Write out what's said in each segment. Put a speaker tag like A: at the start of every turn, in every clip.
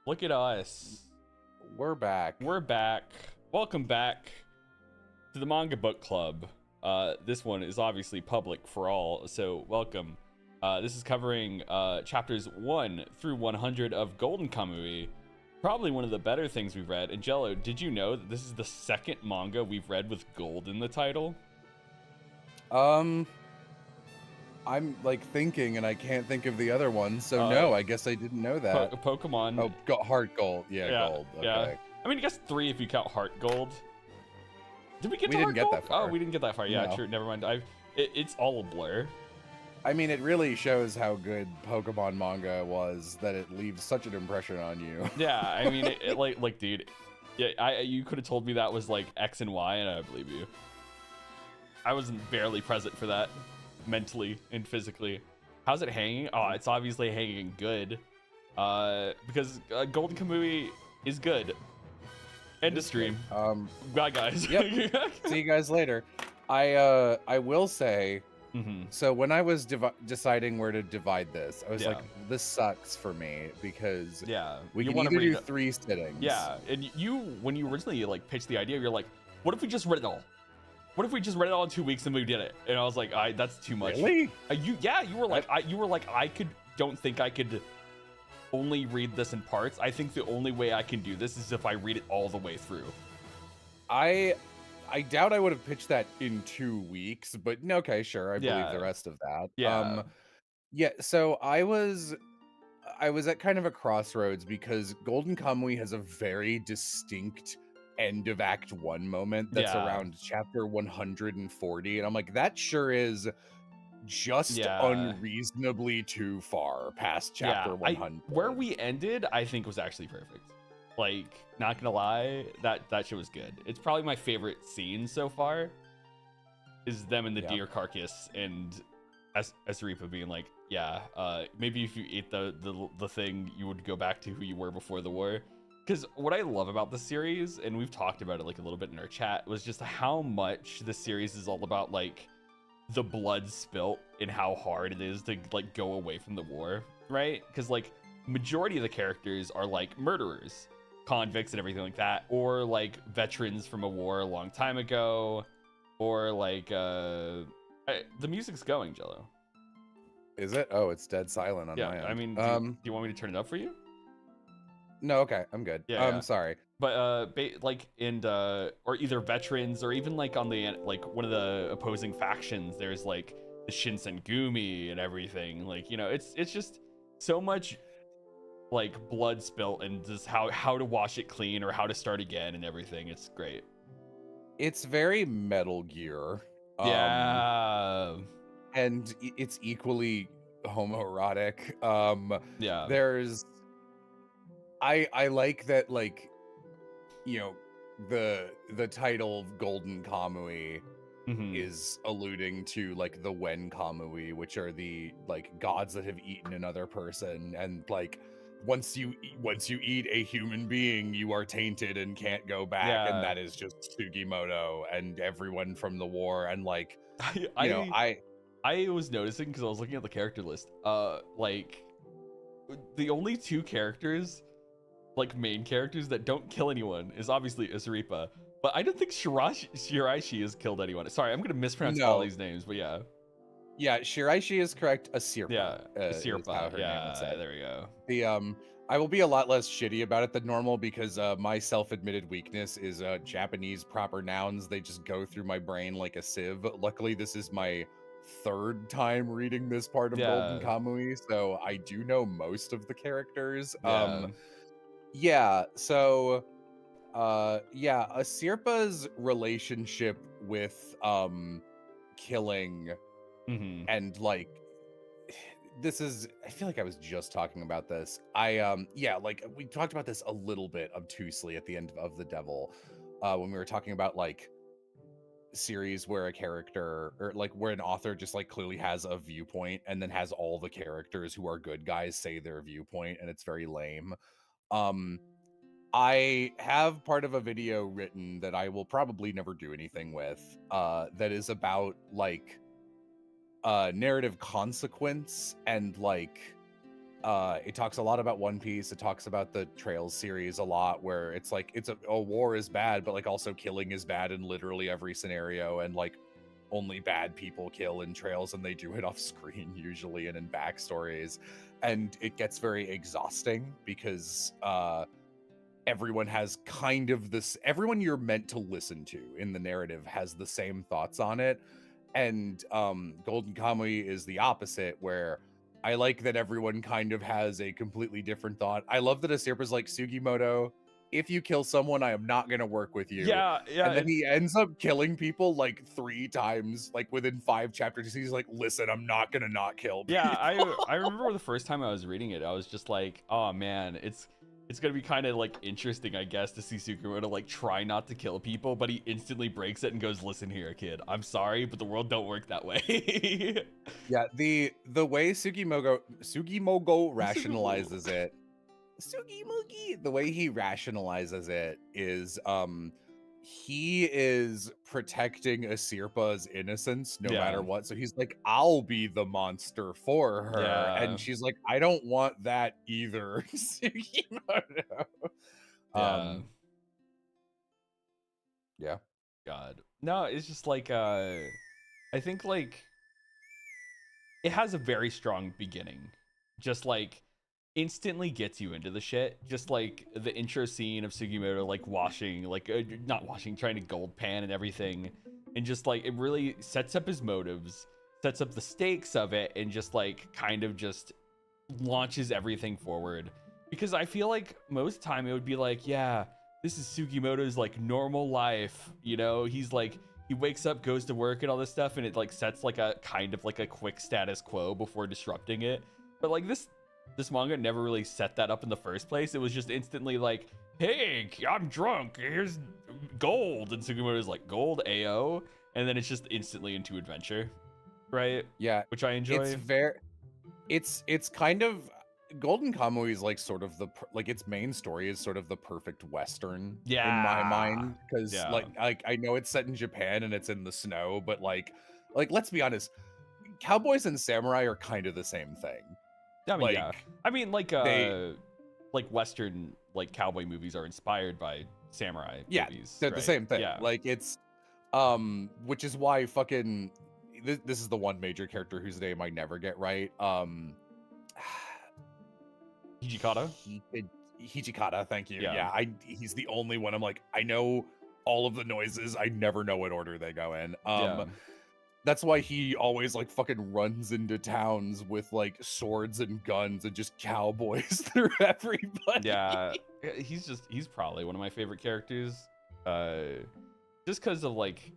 A: Look at us.
B: We're back.
A: We're back. Welcome back to the Manga Book Club. This one is obviously public for all, so welcome. This is covering chapters 1 through 100 of Golden Kamuy. Probably one of the better things we've read. And Jello, did you know that this is the second manga we've read with gold in the title?
B: I'm like thinking and I can't think of the other one, so no, I guess I didn't know that.
A: Pokemon.
B: Oh, got Heart Gold. Yeah, gold. Okay.
A: Yeah. I mean, I guess 3 if you count Heart Gold. Did we get to Heart
B: didn't get
A: Gold?
B: that far.
A: Oh, we didn't get that far. Yeah,
B: No.
A: true. Never mind. It's all a blur.
B: I mean, it really shows how good Pokemon manga was that it leaves such an impression on you.
A: Yeah, I mean, like, dude, yeah, you could have told me that was like X and Y, and I believe you. I was barely present for that, mentally and physically. How's it hanging? Oh, it's obviously hanging good, because Golden Kamuy is good. End of stream. Bye, guys.
B: Yep. See you guys later. I will say. So when I was deciding where to divide this, I was like, this sucks for me because we can either do 3 sittings.
A: Yeah, and when you originally like pitched the idea, you're like, what if we just read it all? What if we just read it all in 2 weeks and we did it? And I was like, that's too much.
B: Really?
A: You were like, don't think I could only read this in parts. I think the only way I can do this is if I read it all the way through.
B: I doubt I would have pitched that in 2 weeks, but okay, sure. I believe the rest of that.
A: Yeah.
B: So I was at kind of a crossroads because Golden Kamuy has a very distinct end of Act 1 moment that's around chapter 140, and I'm like, that sure is just unreasonably too far past chapter 100.
A: Where we ended, I think, was actually perfect. Like, not gonna lie, that shit was good. It's probably my favorite scene so far. Is them in the deer carcass and Asaripa being like, maybe if you ate the thing, you would go back to who you were before the war. Because what I love about the series, and we've talked about it like a little bit in our chat, was just how much the series is all about like the blood spilt and how hard it is to like go away from the war, right? Because like majority of the characters are like murderers, convicts and everything like that, or like veterans from a war a long time ago, or like the music's going, Jello.
B: Is it? Oh, it's dead silent on my end.
A: I mean, do you want me to turn it up for you?
B: No, okay, I'm good. I'm sorry.
A: But or either veterans or even like on the like one of the opposing factions, there's like the Shinsengumi and everything. Like, you know, it's just so much like blood spilt and just how to wash it clean or how to start again and everything. It's great. It's
B: very Metal Gear. And it's equally homoerotic. There's I like that, like, you know, the title Golden Kamuy is alluding to like the Wen Kamui, which are the like gods that have eaten another person, and like once you eat a human being, you are tainted and can't go back, and that is just Sugimoto and everyone from the war. And like, I
A: was noticing because I was looking at the character list, like the only 2 characters, like main characters that don't kill anyone is obviously Asaripa, but I don't think Shiraishi has killed anyone. Sorry, I'm gonna mispronounce all these names, but yeah,
B: Shiraishi is correct. Asirpa,
A: Asirpa, there we go.
B: I will be a lot less shitty about it than normal because my self-admitted weakness is Japanese proper nouns. They just go through my brain like a sieve. Luckily, this is my 3rd time reading this part of Golden Kamuy, so I do know most of the characters. So Asirpa's relationship with killing and like, this is, I feel like I was just talking about this. Like we talked about this a little bit obtusely at the end of The Devil, when we were talking about like series where a character or like where an author just like clearly has a viewpoint and then has all the characters who are good guys say their viewpoint, and it's very lame. I have part of a video written that I will probably never do anything with, that is about like narrative consequence and like It talks a lot about One Piece. It talks about the Trails series a lot, where it's like it's a war is bad, but like also killing is bad in literally every scenario, and like only bad people kill in Trails, and they do it off screen usually and in backstories, and it gets very exhausting because everyone has kind of this, everyone you're meant to listen to in the narrative has the same thoughts on it. And Golden Kamuy is the opposite, where I like that everyone kind of has a completely different thought. I love that Asirpa's like, Sugimoto, if you kill someone, I am not going to work with you.
A: Yeah,
B: And then he ends up killing people like 3 times, like within 5 chapters. He's like, listen, I'm not going to not kill people.
A: Yeah, I remember the first time I was reading it, I was just like, oh man, it's gonna be kind of like interesting, I guess, to see Sugimoto like try not to kill people, but he instantly breaks it and goes, listen here, kid, I'm sorry, but the world don't work that way.
B: Yeah, the way Sugimoto rationalizes it, the way he rationalizes it is he is protecting Asirpa's innocence no matter what. So he's like, I'll be the monster for her.
A: Yeah.
B: And she's like, I don't want that either, Sugimoto. Yeah.
A: God. No, it's just like I think like it has a very strong beginning. Just like instantly gets you into the shit. Just like the intro scene of Sugimoto like washing, like not washing, trying to gold pan and everything, and just like it really sets up his motives, sets up the stakes of it, and just like kind of just launches everything forward. Because I feel like most time it would be like, yeah, this is Sugimoto's like normal life, you know, he's like, he wakes up, goes to work and all this stuff, and it like sets like a kind of like a quick status quo before disrupting it. But like this manga never really set that up in the first place. It was just instantly like, hey, I'm drunk, here's gold, and Sugimoto's like, gold, AO, and then it's just instantly into adventure, right?
B: Yeah,
A: which I enjoy.
B: It's very, it's kind of, Golden Kamuy is like sort of the, like its main story is sort of the perfect Western in my mind, because like I know it's set in Japan and it's in the snow, but like let's be honest, cowboys and samurai are kind of the same thing.
A: I mean, I mean, like Western like cowboy movies are inspired by samurai movies.
B: They're the same thing. Like it's which is why fucking this is the one major character whose name I never get right.
A: Hijikata?
B: Hijikata, thank you. Yeah, he's the only one I'm like, I know all of the noises, I never know what order they go in. That's why he always like fucking runs into towns with like swords and guns and just cowboys through everybody.
A: Yeah, he's probably one of my favorite characters. Just because of like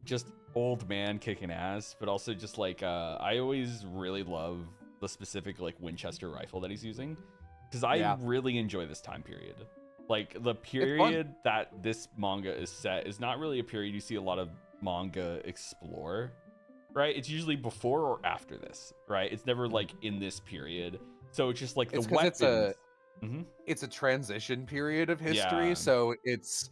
A: just old man kicking ass, but also just like I always really love the specific like Winchester rifle that he's using, because I really enjoy this time period. Like the period that this manga is set is not really a period you see a lot of manga explore, right? It's usually before or after this, right? It's never like in this period. So it's just like the weapons.
B: It's a transition period of history, so it's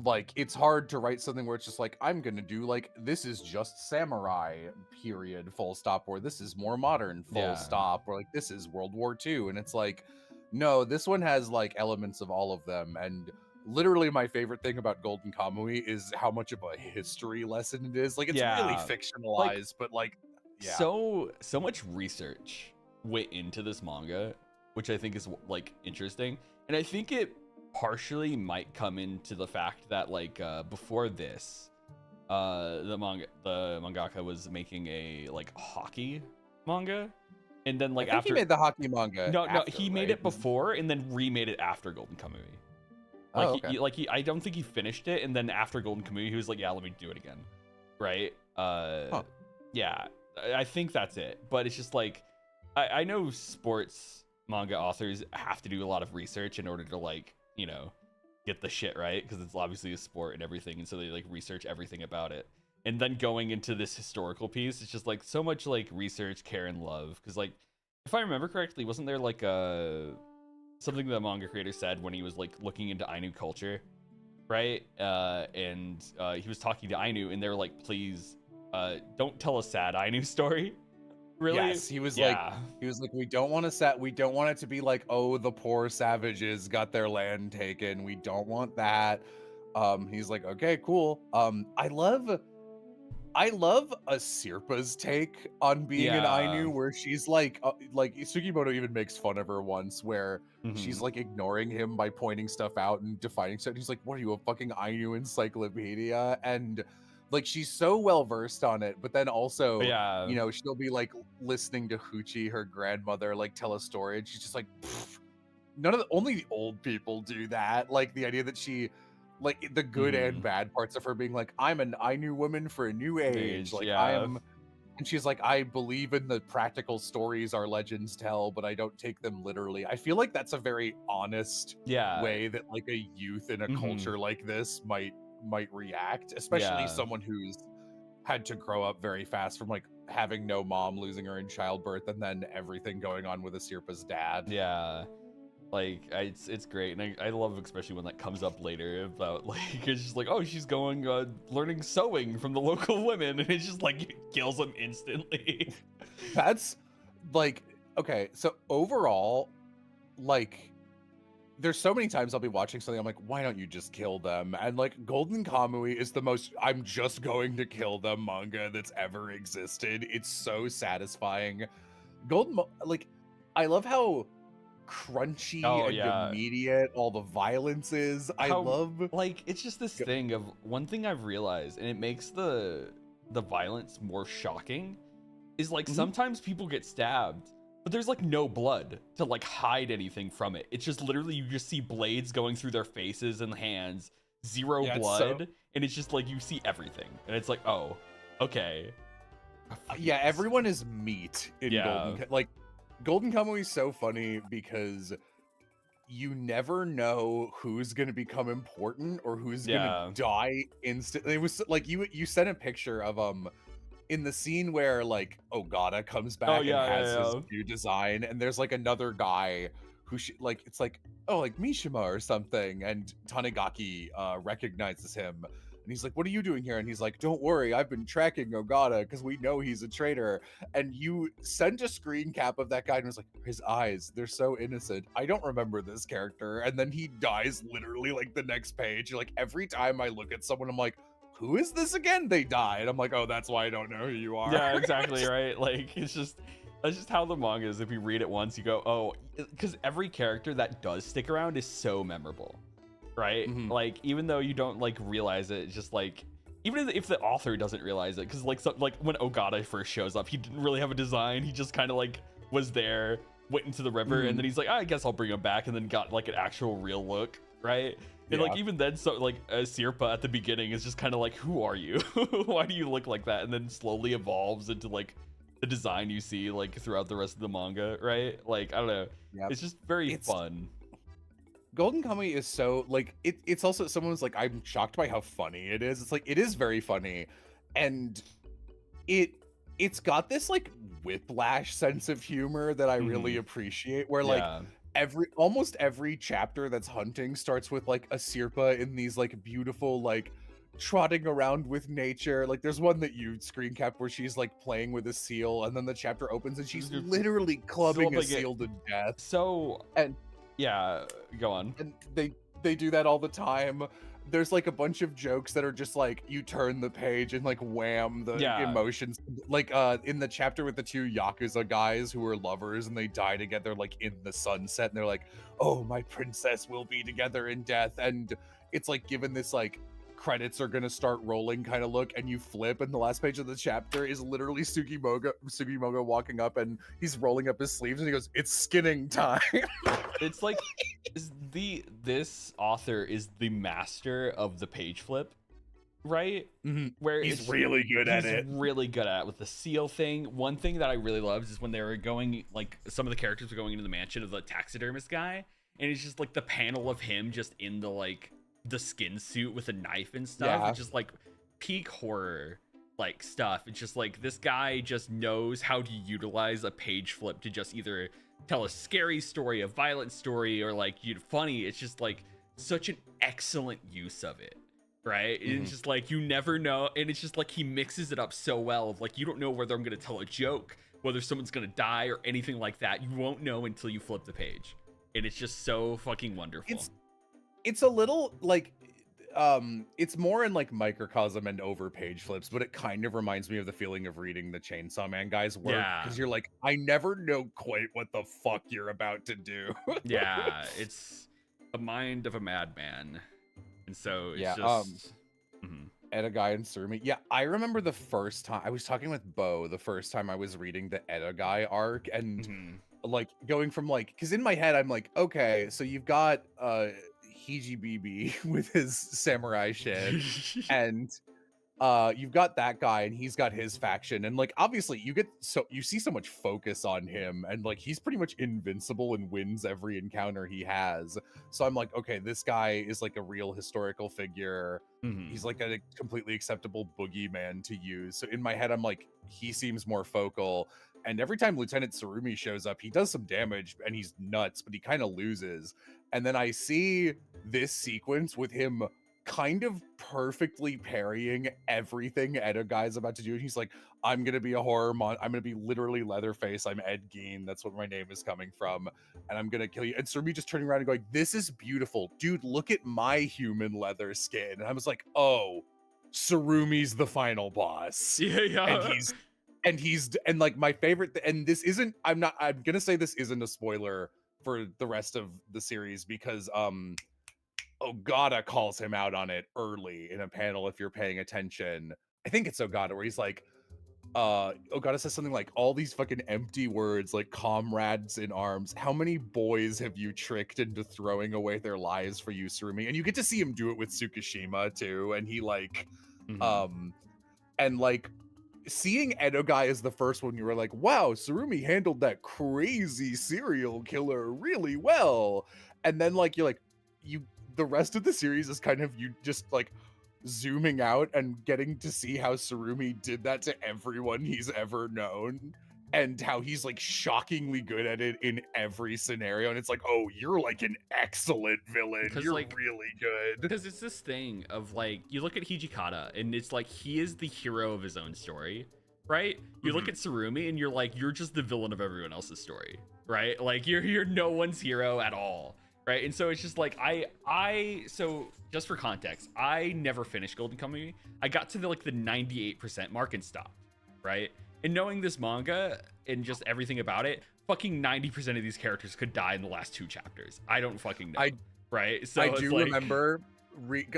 B: like it's hard to write something where it's just like, I'm gonna do like, this is just samurai period full stop, or this is more modern full stop, or like this is World War II, and it's like, no, this one has like elements of all of them. And literally my favorite thing about Golden Kamuy is how much of a history lesson it is. Like it's really fictionalized, like, but like
A: so much research went into this manga, which I think is like interesting. And I think it partially might come into the fact that like before this the mangaka was making a like hockey manga, and then like after
B: he made the hockey manga.
A: No, he made it before and then remade it after Golden Kamuy. Like I don't think he finished it, and then after Golden Kamuy he was like, yeah, let me do it again, right? Yeah, I think that's it. But it's just like I know sports manga authors have to do a lot of research in order to like, you know, get the shit right, because it's obviously a sport and everything, and so they like research everything about it. And then going into this historical piece, it's just like so much like research, care, and love. Because like, if I remember correctly, wasn't there like something the manga creator said when he was like looking into Ainu culture, right? And he was talking to Ainu, and they're like, please don't tell a sad Ainu story, Really?
B: Yes, he was
A: Yeah.
B: like, we don't want it to be like, oh, the poor savages got their land taken. We don't want that. He's like, okay, cool. I love a Sirpa's take on being an
A: Yeah.
B: Ainu, where she's like Sugimoto even makes fun of her once, where she's like ignoring him by pointing stuff out and defining stuff. He's like, "What are you, a fucking Ainu encyclopedia?" And like she's so well versed on it, but then also,
A: Yeah.
B: you know, she'll be like listening to Hoochie, her grandmother, like tell a story, and she's just like, only the old people do that. Like the idea that she like the good and bad parts of her being like, I'm an Ainu woman for a new age. Like
A: Yeah.
B: and she's like, I believe in the practical stories our legends tell, but I don't take them literally. I feel like that's a very honest way that like a youth in a culture like this might react, especially someone who's had to grow up very fast from like having no mom, losing her in childbirth, and then everything going on with a Sirpa's dad.
A: Yeah. Like it's great, and I love especially when that comes up later about like it's just like, oh, she's going learning sewing from the local women, and it's just like it kills them instantly.
B: That's like, okay, so overall, like there's so many times I'll be watching something, I'm like, why don't you just kill them? And like Golden Kamui is the most I'm just going to kill them manga that's ever existed. It's so satisfying. Like I love how crunchy and immediate all the violence is. I love
A: like it's just this thing of one thing I've realized, and it makes the violence more shocking, is like sometimes people get stabbed, but there's like no blood to like hide anything from it. It's just literally you just see blades going through their faces and hands, zero blood, and it's just like you see everything, and it's like, oh, okay.
B: Yeah, everyone is meat in Golden Kamuy is so funny because you never know who's going to become important or who's going to die instantly. It was like you sent a picture of in the scene where like Ogata comes back and has his new design, and there's like another guy who it's like, oh, like Mishima or something, and Tanigaki recognizes him. And he's like, what are you doing here? And he's like, don't worry, I've been tracking Ogata because we know he's a traitor. And you sent a screen cap of that guy and was like, his eyes, they're so innocent. I don't remember this character. And then he dies literally like the next page. Like every time I look at someone, I'm like, who is this again? They die. And I'm like, oh, that's why I don't know who you are.
A: Yeah, exactly, right? Like, that's just how the manga is. If you read it once, you go, oh, because every character that does stick around is so memorable. Right? Like, even though you don't like realize it, it's just like, even if the author doesn't realize it, because like when Ogata first shows up, he didn't really have a design. He just kind of like was there, went into the river, and then he's like, I guess I'll bring him back, and then got like an actual real look, right? And like even then, so like Sirpa at the beginning is just kind of like, who are you? Why do you look like that? And then slowly evolves into like the design you see like throughout the rest of the manga, right? Like, I don't know. It's just very fun.
B: Golden Kamuy is so like it's also, someone was like, I'm shocked by how funny it is. It's like, it is very funny, and it's got this like whiplash sense of humor that I really appreciate, where like almost every chapter that's hunting starts with like a Sirpa in these like beautiful like trotting around with nature. Like there's one that you screen cap where she's like playing with a seal, and then the chapter opens and she's literally clubbing a seal to death.
A: Yeah, go on.
B: And they do that all the time. There's like a bunch of jokes that are just like, you turn the page and like wham the emotions. Like in the chapter with the two Yakuza guys who were lovers and they die together like in the sunset, and they're like, oh, my princess will be together in death. And it's like given this like credits are gonna start rolling kind of look, and you flip, and the last page of the chapter is literally Sugimoto walking up, and he's rolling up his sleeves and he goes, it's skinning time.
A: It's like this author is the master of the page flip, right?
B: Where he's really good at it.
A: Really good at it with the seal thing. One thing that I really loved is when they were going, like some of the characters were going into the mansion of the taxidermist guy, and it's just like the panel of him just in the like the skin suit with a knife and stuff. It's just like peak horror like stuff. It's just like this guy just knows how to utilize a page flip to just either tell a scary story, a violent story, or like funny. It's just like such an excellent use of it, right? It's just like you never know, and it's just like he mixes it up so well of like, you don't know whether I'm gonna tell a joke, whether someone's gonna die or anything like that. You won't know until you flip the page, and it's just so fucking wonderful.
B: It's a little like it's more in like microcosm and over page flips, but it kind of reminds me of the feeling of reading the Chainsaw Man guy's work, because you're like, I never know quite what the fuck you're about to do.
A: Yeah, it's the mind of a madman, and so it's just
B: Edogai and Surumi. Yeah, I remember the first time I was talking with Bo, the first time I was reading the Edogai arc, and like going from like, because in my head I'm like, okay, so you've got Hiji with his samurai shit, and you've got that guy and he's got his faction, and like obviously you see so much focus on him, and like he's pretty much invincible and wins every encounter he has. So I'm like, okay, this guy is like a real historical figure. He's like a completely acceptable boogeyman to use. So in my head I'm like, he seems more focal. And every time Lieutenant Surumi shows up, he does some damage and he's nuts, but he kind of loses. And then I see this sequence with him kind of perfectly parrying everything Edogai's about to do. And he's like, I'm going to be a horror I'm going to be literally Leatherface. I'm Ed Gein. That's what my name is coming from. And I'm going to kill you. And Surumi just turning around and going, this is beautiful. Dude, look at my human leather skin. And I was like, oh, Surumi's the final boss.
A: Yeah.
B: And like my favorite, and this isn't, I'm gonna say this isn't a spoiler for the rest of the series, because Ogata calls him out on it early in a panel, if you're paying attention. I think it's Ogata, where he's like, Ogata says something like, all these fucking empty words like comrades in arms, how many boys have you tricked into throwing away their lives for you, Surumi? And you get to see him do it with Tsukishima too, and he like and like seeing Edogai as the first one, you were like, wow, Surumi handled that crazy serial killer really well. And then like you're like, the rest of the series is kind of you just like zooming out and getting to see how Surumi did that to everyone he's ever known, and how he's like shockingly good at it in every scenario. And it's like, oh, you're like an excellent villain. You're like, really good.
A: Because it's this thing of like, you look at Hijikata and it's like, he is the hero of his own story, right? You look at Surumi and you're like, you're just the villain of everyone else's story, right? Like you're no one's hero at all, right? And so it's just like, so just for context, I never finished Golden Kamuy. I got to the 98% mark and stopped, right? And knowing this manga and just everything about it, fucking 90% of these characters could die in the last 2 chapters. I don't fucking know, right? So
B: I do remember,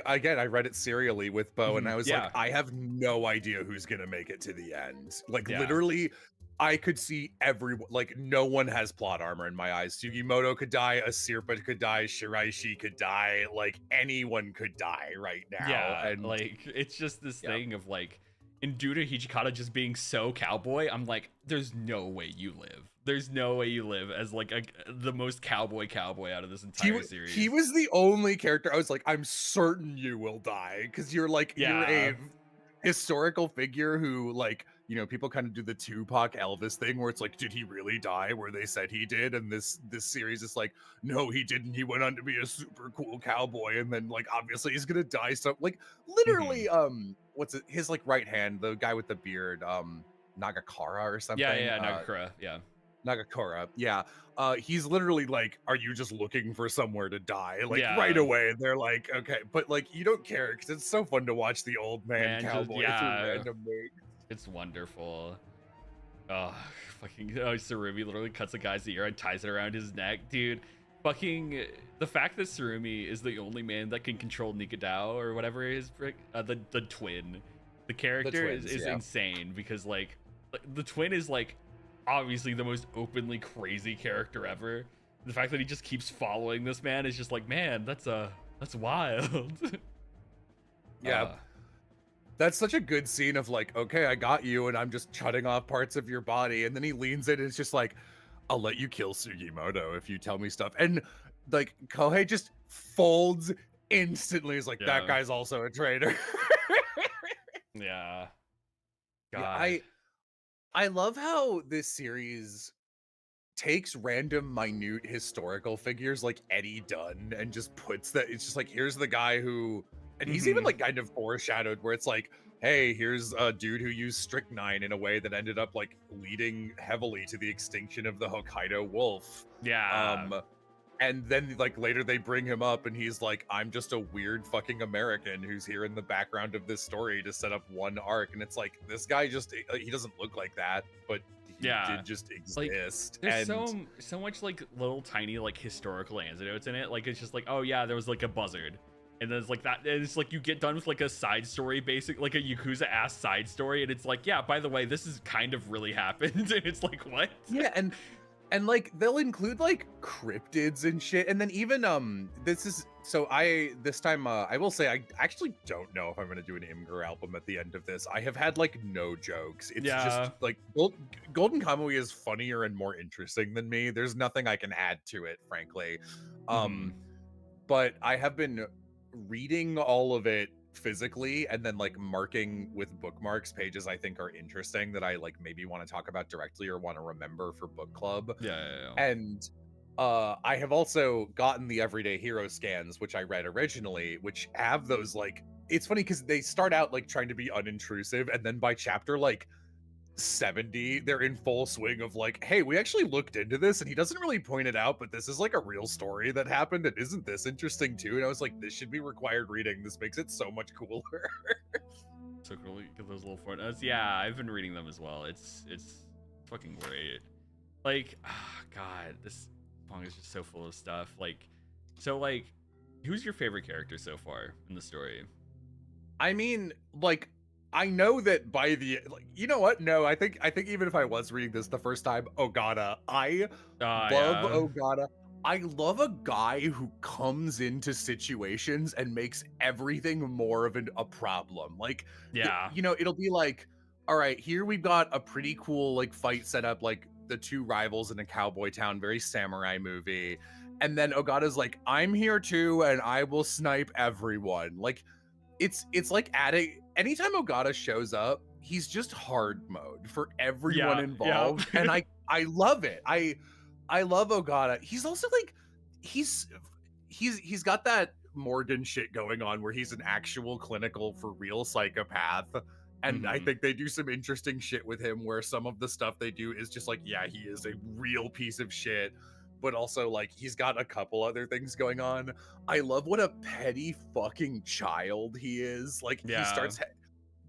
B: again, I read it serially with Bo, and I was like, I have no idea who's gonna make it to the end. Like literally, I could see everyone, like no one has plot armor in my eyes. Sugimoto could die, Asirpa could die, Shiraishi could die, like anyone could die right now.
A: Yeah, and like it's just this thing of like, and due to Hijikata just being so cowboy, I'm like, there's no way you live. There's no way you live as like the most cowboy out of this entire series.
B: He was the only character I was like, I'm certain you will die, because you're like, you're a historical figure who, like, you know, people kind of do the Tupac Elvis thing where it's like, did he really die where they said he did? And this series is like, no, he didn't. He went on to be a super cool cowboy, and then like obviously he's gonna die. So like literally, what's it? His like right hand, the guy with the beard, Nagakara or something.
A: Nagakura,
B: Nagakura, he's literally like, are you just looking for somewhere to die? Like right away, and they're like, okay, but like you don't care because it's so fun to watch the old man cowboy through random moves.
A: It's wonderful. Oh, fucking Surumi literally cuts a guy's ear and ties it around his neck, dude. Fucking the fact that Surumi is the only man that can control Nikadao or whatever his the twin, the character is insane, because like the twin is like obviously the most openly crazy character ever. The fact that he just keeps following this man is just like, man, that's wild.
B: That's such a good scene of like, okay, I got you, and I'm just cutting off parts of your body, and then he leans in and it's just like, I'll let you kill Sugimoto if you tell me stuff. And like Kohei just folds instantly. He's like, that guy's also a traitor.
A: God.
B: I love how this series takes random minute historical figures like Eddie Dunn and just puts that, it's just like, here's the guy who, and he's even like kind of foreshadowed where it's like, hey, here's a dude who used strychnine in a way that ended up like leading heavily to the extinction of the Hokkaido wolf.
A: Yeah.
B: And then like later they bring him up and he's like, I'm just a weird fucking American who's here in the background of this story to set up one arc. And it's like, this guy just, he doesn't look like that, but he did just exist.
A: There's
B: and
A: so much like little tiny like historical anecdotes in it. Like it's just like, oh yeah, there was like a buzzard. And then it's like that. And it's like you get done with like a side story, basic like a Yakuza ass side story, and it's like, yeah, by the way, this is kind of really happened. And it's like, what?
B: Yeah, and like they'll include like cryptids and shit, and then even this time I will say I actually don't know if I'm gonna do an Imgur album at the end of this. I have had like no jokes. It's just like Golden Kamuy is funnier and more interesting than me. There's nothing I can add to it, frankly. But I have been reading all of it physically and then like marking with bookmarks pages I think are interesting that I like maybe want to talk about directly or want to remember for book club. And I have also gotten the Everyday Hero scans, which I read originally, which have those like, it's funny because they start out like trying to be unintrusive, and then by chapter like 70 they're in full swing of like, hey, we actually looked into this and he doesn't really point it out, but this is like a real story that happened, and isn't this interesting too? And I was like, this should be required reading. This makes it so much cooler.
A: So cool. Get those little footnotes. Yeah, I've been reading them as well. It's fucking great. Like, God, this manga is just so full of stuff. Like, so like, who's your favorite character so far in the story?
B: I mean, like, I know that by the like, you know what? No, I think even if I was reading this the first time, Ogata, I love Ogata. I love a guy who comes into situations and makes everything more of a problem. Like, you know, it'll be like, all right, here we've got a pretty cool like fight set up, like the two rivals in a cowboy town, very samurai movie. And then Ogata's like, I'm here too, and I will snipe everyone. Like, it's like adding, anytime Ogata shows up, he's just hard mode for everyone involved. And I love it. I love Ogata. He's also like, he's got that Morgan shit going on where he's an actual clinical for real psychopath. And I think they do some interesting shit with him where some of the stuff they do is just like, yeah, he is a real piece of shit, but also like he's got a couple other things going on. I love what a petty fucking child he is. Like he starts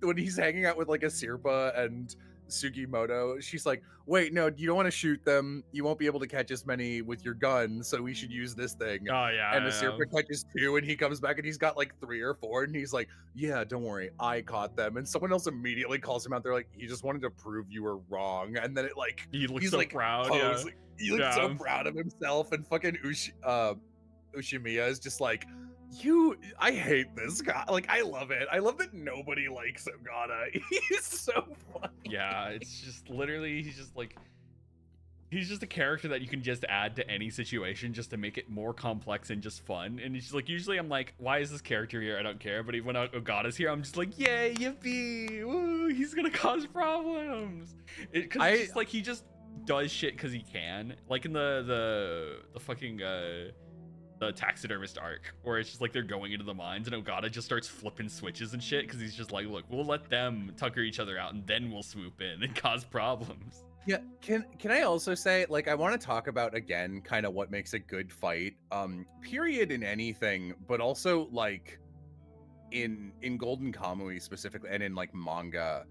B: when he's hanging out with like a Sirpa and Sugimoto, she's like, wait, no, you don't want to shoot them. You won't be able to catch as many with your gun, so we should use this thing. And the Sirpa catches 2, and he comes back and he's got like 3 or 4, and he's like, yeah, don't worry, I caught them. And someone else immediately calls him out. They're like, he just wanted to prove you were wrong. And then it like,
A: he's so like proud.
B: He looks so proud of himself, and fucking Ushimiya is just like, I hate this guy. Like, I love it. I love that nobody likes Ogata. He's so funny.
A: Yeah, it's just literally, he's just a character that you can just add to any situation just to make it more complex and just fun. And it's like, usually I'm like, why is this character here? I don't care. But when Ogata's here, I'm just like, yay, yippee, woo, he's gonna cause problems. Because it's just like, he just does shit because he can. Like in the fucking the taxidermist arc, where it's just like they're going into the mines and Ogata just starts flipping switches and shit because he's just like, look, we'll let them tucker each other out and then we'll swoop in and cause problems.
B: Yeah, can I also say, like, I want to talk about again kind of what makes a good fight, period, in anything, but also like in Golden Kamuy specifically, and in like manga,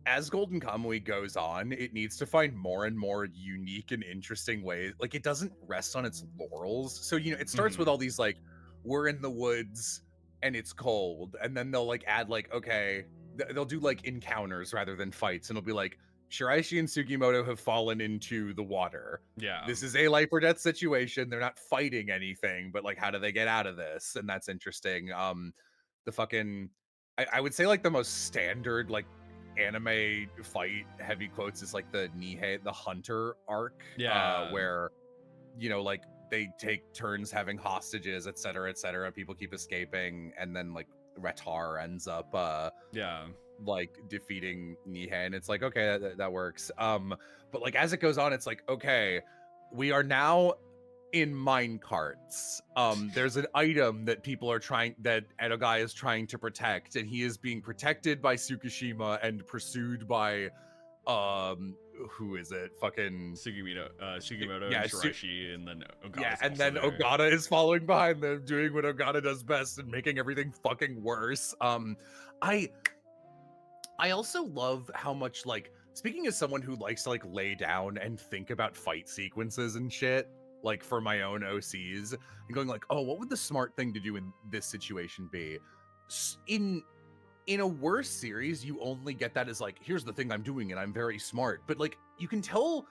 B: as Golden Kamuy goes on, it needs to find more and more unique and interesting ways. Like, it doesn't rest on its laurels. So, you know, it starts with all these, like, we're in the woods and it's cold. And then they'll, like, add, like, okay, they'll do, like, encounters rather than fights. And it'll be like, Shiraishi and Sugimoto have fallen into the water.
A: Yeah.
B: This is a life or death situation. They're not fighting anything, but, like, how do they get out of this? And that's interesting. The fucking... I would say, like, the most standard, like, anime fight, heavy quotes, is like the Nihei, the hunter arc, where, you know, like they take turns having hostages, etc., etc. People keep escaping, and then like Retar ends up like defeating Nihei, and it's like, okay, that works. But like as it goes on, it's like, okay, we are now in mine carts. There's an item that Edogai is trying to protect, and he is being protected by Tsukishima and pursued by who is it? Fucking
A: Sugimoto and Shiraishi, and then Ogata's
B: yeah, and then
A: there.
B: Ogata is following behind them, doing what Ogata does best and making everything fucking worse. I also love how much, like, speaking as someone who likes to like lay down and think about fight sequences and shit, like for my own OCs, and going like, oh, what would the smart thing to do in this situation be? In a worse series, you only get that as like, here's the thing I'm doing and I'm very smart. But like, you can tell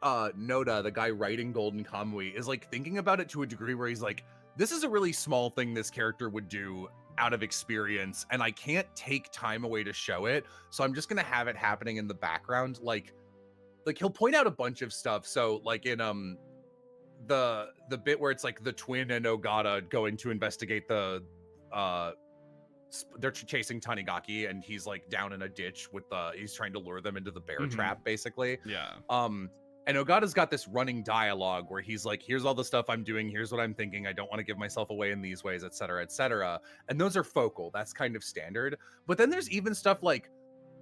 B: Noda, the guy writing Golden Kamuy, is like thinking about it to a degree where he's like, this is a really small thing this character would do out of experience, and I can't take time away to show it, so I'm just gonna have it happening in the background. Like he'll point out a bunch of stuff. So like in the bit where it's like the twin and Ogata going to investigate the they're chasing Tanigaki, and he's like down in a ditch with he's trying to lure them into the bear trap, basically.
A: Yeah.
B: And Ogata's got this running dialogue where he's like, here's all the stuff I'm doing, here's what I'm thinking, I don't want to give myself away in these ways, etc., etc. And those are focal. That's kind of standard. But then there's even stuff like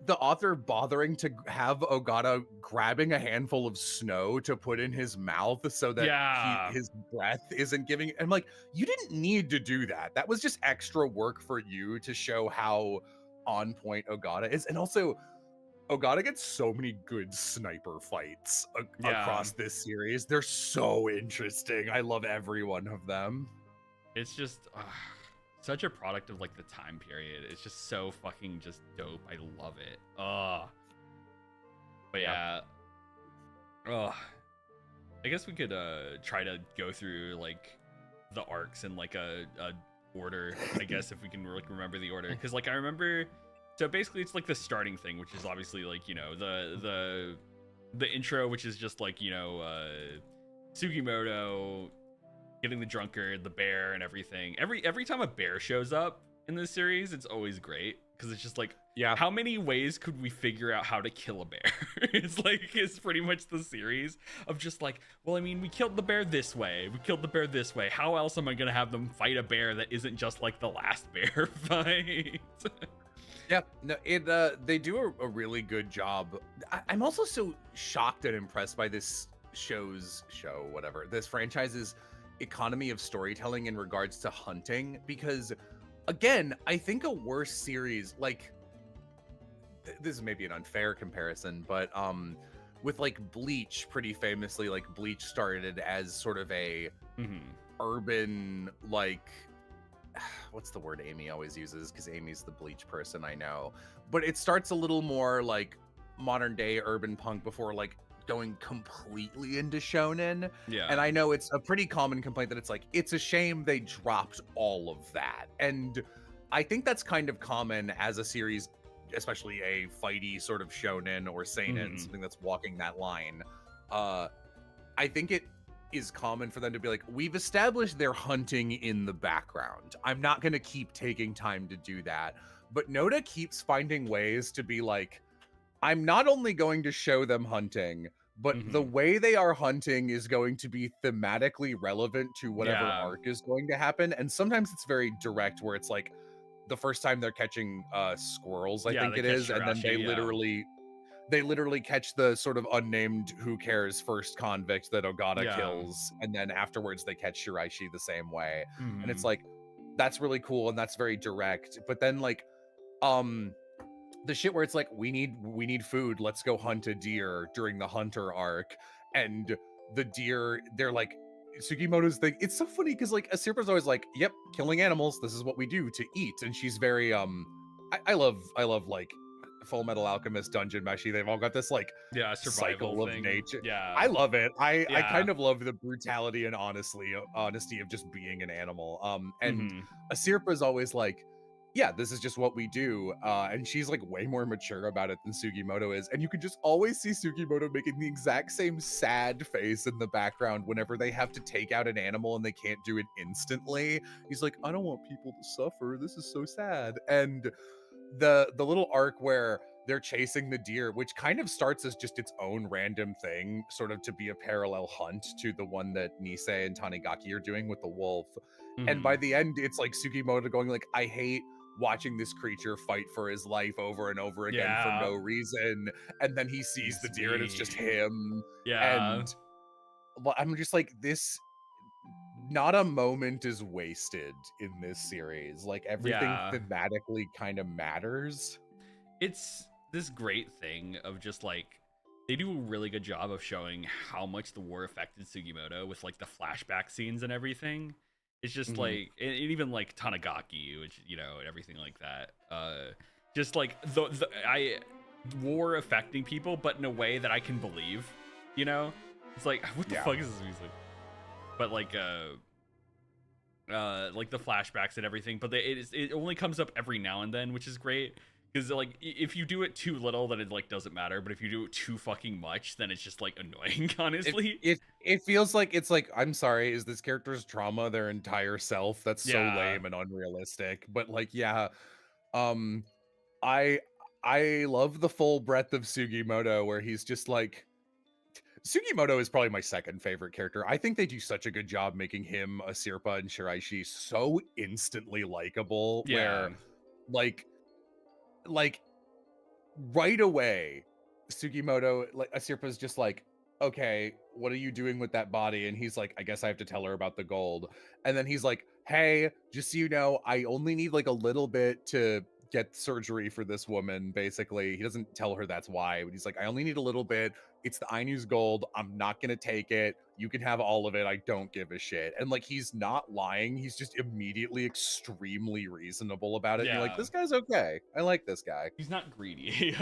B: the author bothering to have Ogata grabbing a handful of snow to put in his mouth so that his breath isn't giving. I'm like, you didn't need to do that. That was just extra work for you to show how on point Ogata is. And also, Ogata gets so many good sniper fights across this series. They're so interesting. I love every one of them.
A: It's just such a product of like the time period. It's just so fucking just dope. I love it. But yeah. I guess we could try to go through like the arcs in like a order, I guess, if we can like remember the order. Because like I remember, so basically it's like the starting thing, which is obviously like, you know, the intro, which is just like, you know, Sugimoto getting the drunkard, the bear, and everything. Every time a bear shows up in this series, it's always great because it's just like, how many ways could we figure out how to kill a bear? it's pretty much the series of just like, well, I mean, we killed the bear this way, we killed the bear this way. How else am I gonna have them fight a bear that isn't just like the last bear fight?
B: Yeah, no, they do a really good job. I'm also so shocked and impressed by this this franchise's economy of storytelling in regards to hunting, because again, I think a worse series, like this is maybe an unfair comparison, but with like Bleach, pretty famously, like Bleach started as sort of a urban, like, what's the word Amy always uses, because Amy's the Bleach person, I know, but it starts a little more like modern day urban punk before like going completely into shonen. And I know it's a pretty common complaint that it's like, it's a shame they dropped all of that, and I think that's kind of common as a series, especially a fighty sort of shonen or seinen, something that's walking that line. I think it is common for them to be like, we've established they're hunting in the background, I'm not going to keep taking time to do that. But Noda keeps finding ways to be like, I'm not only going to show them hunting, but the way they are hunting is going to be thematically relevant to whatever arc is going to happen. And sometimes it's very direct, where it's like the first time they're catching squirrels, I think it is, and then they literally catch the sort of unnamed who cares first convict that Ogata kills, and then afterwards they catch Shiraishi the same way. And it's like, that's really cool and that's very direct. But then like the shit where it's like, we need food, let's go hunt a deer during the hunter arc, and the deer, they're like, Sugimoto's thing, it's so funny because like Asira's always like, yep, killing animals, this is what we do to eat, and she's very I love like Full Metal Alchemist, Dungeon Meshi, they've all got this like cycle of nature. I love it. I kind of love the brutality and honesty of just being an animal. And Asira's always like, yeah, this is just what we do. And she's like way more mature about it than Sugimoto is. And you can just always see Sugimoto making the exact same sad face in the background whenever they have to take out an animal and they can't do it instantly. He's like, I don't want people to suffer. This is so sad. And the little arc where they're chasing the deer, which kind of starts as just its own random thing, sort of to be a parallel hunt to the one that Nisei and Tanigaki are doing with the wolf. And by the end, it's like Sugimoto going like, I hate watching this creature fight for his life over and over again for no reason. And then he sees the deer and it's just him. And I'm just like, this, not a moment is wasted in this series. Like everything thematically kind of matters.
A: It's this great thing of just like, they do a really good job of showing how much the war affected Sugimoto with like the flashback scenes and everything. It's just like, and even like Tanigaki, which, you know, and everything like that. Just like war affecting people, but in a way that I can believe, you know? It's like, what the fuck is this music? But like the flashbacks and everything, but it only comes up every now and then, which is great. Because like if you do it too little, then it like doesn't matter. But if you do it too fucking much, then it's just like annoying. Honestly,
B: it feels like it's like, I'm sorry, is this character's trauma their entire self? That's so lame and unrealistic. But like, I love the full breadth of Sugimoto, where he's just like, Sugimoto is probably my second favorite character. I think they do such a good job making him, a Sirpa, and Shiraishi so instantly likable. Where like right away, Sugimoto, like Asirpa's just like, okay, what are you doing with that body? And he's like, I guess I have to tell her about the gold. And then he's like, hey, just so you know, I only need like a little bit to get surgery for this woman. Basically, he doesn't tell her that's why, but he's like, I only need a little bit. It's the Ainu's gold. I'm not gonna take it. You can have all of it. I don't give a shit. And like, he's not lying. He's just immediately extremely reasonable about it. And you're like, this guy's okay. I like this guy.
A: He's not greedy.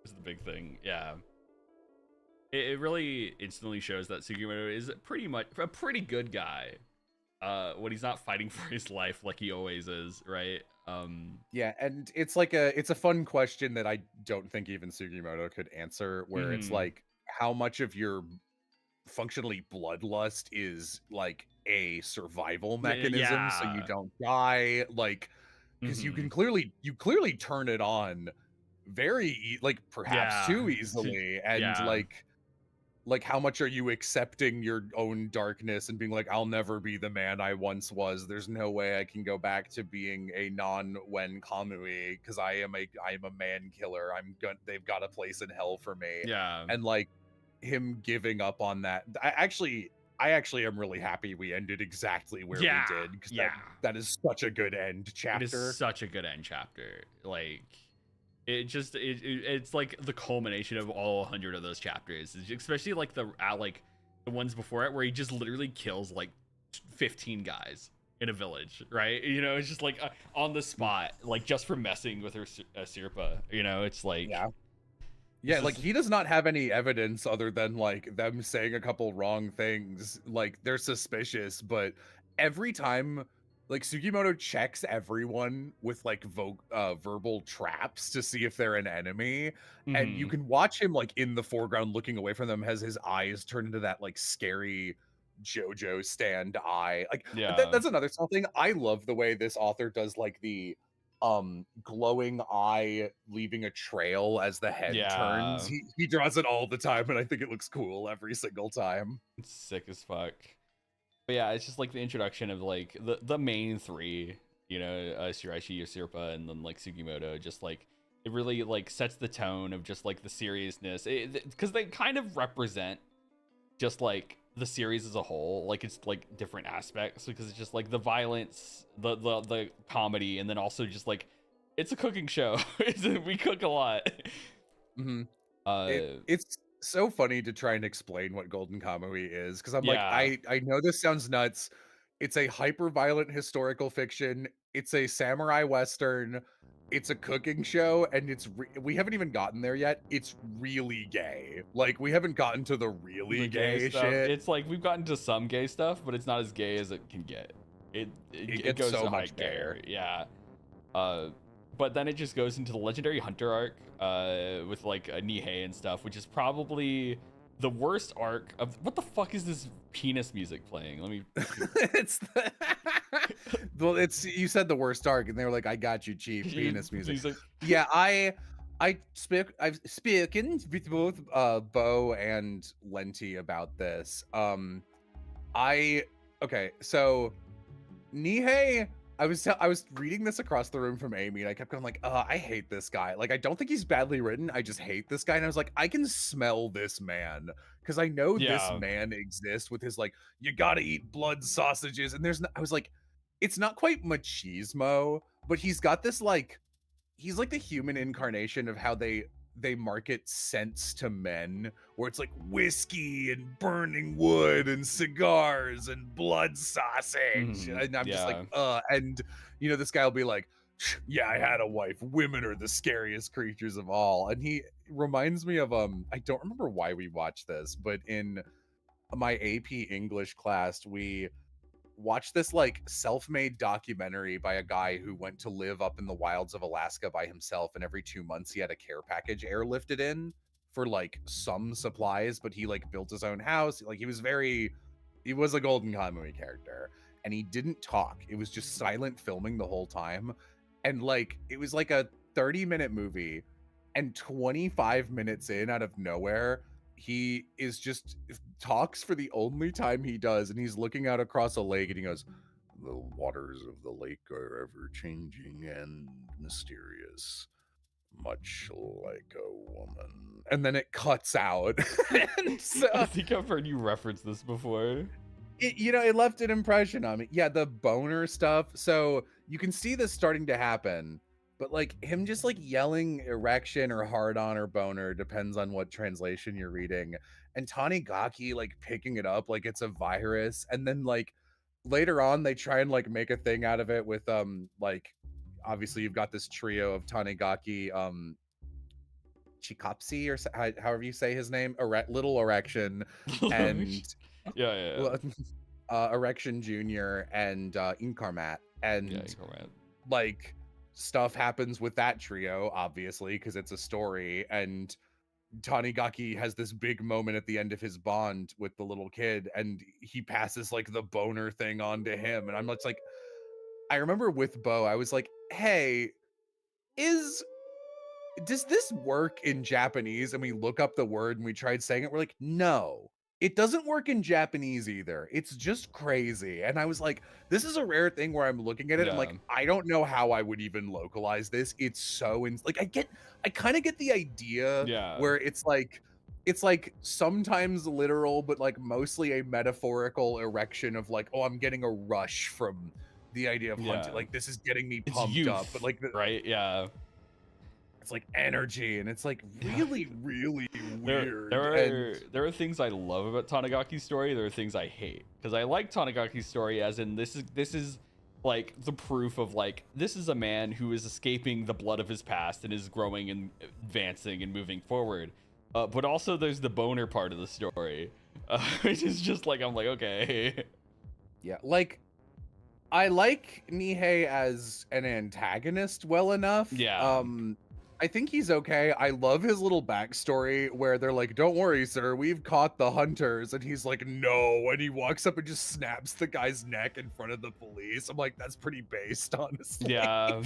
A: Is the big thing. Yeah. It really instantly shows that Sugimoto is pretty much a pretty good guy. When he's not fighting for his life like he always is, right?
B: Yeah, and it's like it's a fun question that I don't think even Sugimoto could answer, where it's like, how much of your functionally bloodlust is like a survival mechanism so you don't die, like, because you clearly turn it on very like perhaps too easily, and like how much are you accepting your own darkness and being like, I'll never be the man I once was. There's no way I can go back to being a non-Wen Kamuy because I am a man killer. They've got a place in hell for me.
A: Yeah.
B: And like him giving up on that. I actually am really happy we ended exactly where we did, because that is such a good end chapter.
A: It is such a good end chapter. Like, it's like the culmination of all 100 of those chapters, especially like the ones before it, where he just literally kills like 15 guys in a village, right? You know, it's just like on the spot, like just for messing with her Sirpa. You know, it's like
B: like he does not have any evidence other than like them saying a couple wrong things. Like, they're suspicious, but every time, like, Sugimoto checks everyone with like verbal traps to see if they're an enemy, and you can watch him like in the foreground looking away from them as his eyes turn into that like scary JoJo stand eye. Like, that's another small thing. I love the way this author does like the glowing eye leaving a trail as the head turns. He draws it all the time, and I think it looks cool every single time.
A: It's sick as fuck. But yeah, it's just like the introduction of like the main three, you know, Shiraishi, Sirpa, and then like Sugimoto. Just like, it really like sets the tone of just like the seriousness, because they kind of represent just like the series as a whole. Like, it's like different aspects, because it's just like the violence, the comedy, and then also just like it's a cooking show. We cook a lot.
B: It's so funny to try and explain what Golden Kamuy is, because I'm like, I know this sounds nuts. It's a hyper violent historical fiction. It's a samurai western. It's a cooking show, and we haven't even gotten there yet. It's really gay. Like, we haven't gotten to the really gay
A: stuff.
B: shit.
A: It's like we've gotten to some gay stuff, but it's not as gay as it can get. It goes
B: so
A: to
B: much
A: gayer. Yeah. But then it just goes into the Legendary Hunter arc, with like a Nihei and stuff, which is probably the worst arc of. What the fuck is this penis music playing? Let me.
B: Well, you said the worst arc, and they were like, "I got you cheap penis music." Yeah, I've spoken with both Bo and Lenti about this. I okay, so Nihei, I was reading this across the room from Amy, and I kept going like, I hate this guy. Like, I don't think he's badly written. I just hate this guy. And I was like, I can smell this man because I know this man exists with his like, you gotta eat blood sausages. And I was like, it's not quite machismo, but he's got this like he's like the human incarnation of how they market scents to men, where it's like whiskey and burning wood and cigars and blood sausage. And I'm just like, and you know, this guy will be like, yeah, I had a wife. Women are the scariest creatures of all. And he reminds me of I don't remember why we watched this, but in my AP English class, we watched this like self-made documentary by a guy who went to live up in the wilds of Alaska by himself, and every 2 months he had a care package airlifted in for like some supplies, but he like built his own house. Like he was a Golden Kamuy character, and he didn't talk. It was just silent filming the whole time. And like it was like a 30-minute movie, and 25 minutes in, out of nowhere, he is just talks for the only time he does, and he's looking out across a lake, and he goes, the waters of the lake are ever changing and mysterious, much like a woman. And then it cuts out. And so,
A: I think I've heard you reference this before.
B: It left an impression on me. Yeah, the boner stuff. So you can see this starting to happen, but like him just like yelling erection or hard on or boner, depends on what translation you're reading, and Tanigaki like picking it up like it's a virus. And then like later on they try and like make a thing out of it with like obviously you've got this trio of Tanigaki, Chikopsi, or however you say his name, little erection, and erection junior, and Incarmat. And Incarmat. Like stuff happens with that trio, obviously, because it's a story, and Tanigaki has this big moment at the end of his bond with the little kid, and he passes like the boner thing on to him. And I'm just like, I remember with Bo, I was like, hey, does this work in Japanese? And we look up the word and we tried saying it. We're like, no, it doesn't work in Japanese either. It's just crazy. And I was like, this is a rare thing where I'm looking at it. I'm like, I don't know how I would even localize this. It's so like, I kind of get the idea where it's like sometimes literal, but like mostly a metaphorical erection of like, oh, I'm getting a rush from the idea of hunting. Like this is getting me pumped up, but like
A: right. Yeah.
B: It's like energy, and it's like really weird.
A: There are things I love about Tanigaki's story. There are things I hate, because I like Tanigaki's story as in this is like the proof of like, this is a man who is escaping the blood of his past and is growing and advancing and moving forward. But also there's the boner part of the story, which is just like, I'm like, okay.
B: Yeah, like I like Nihei as an antagonist well enough.
A: Yeah.
B: I think he's okay. I love his little backstory where they're like, don't worry, sir, we've caught the hunters. And he's like, no. And he walks up and just snaps the guy's neck in front of the police. I'm like, that's pretty based, honestly.
A: Yeah.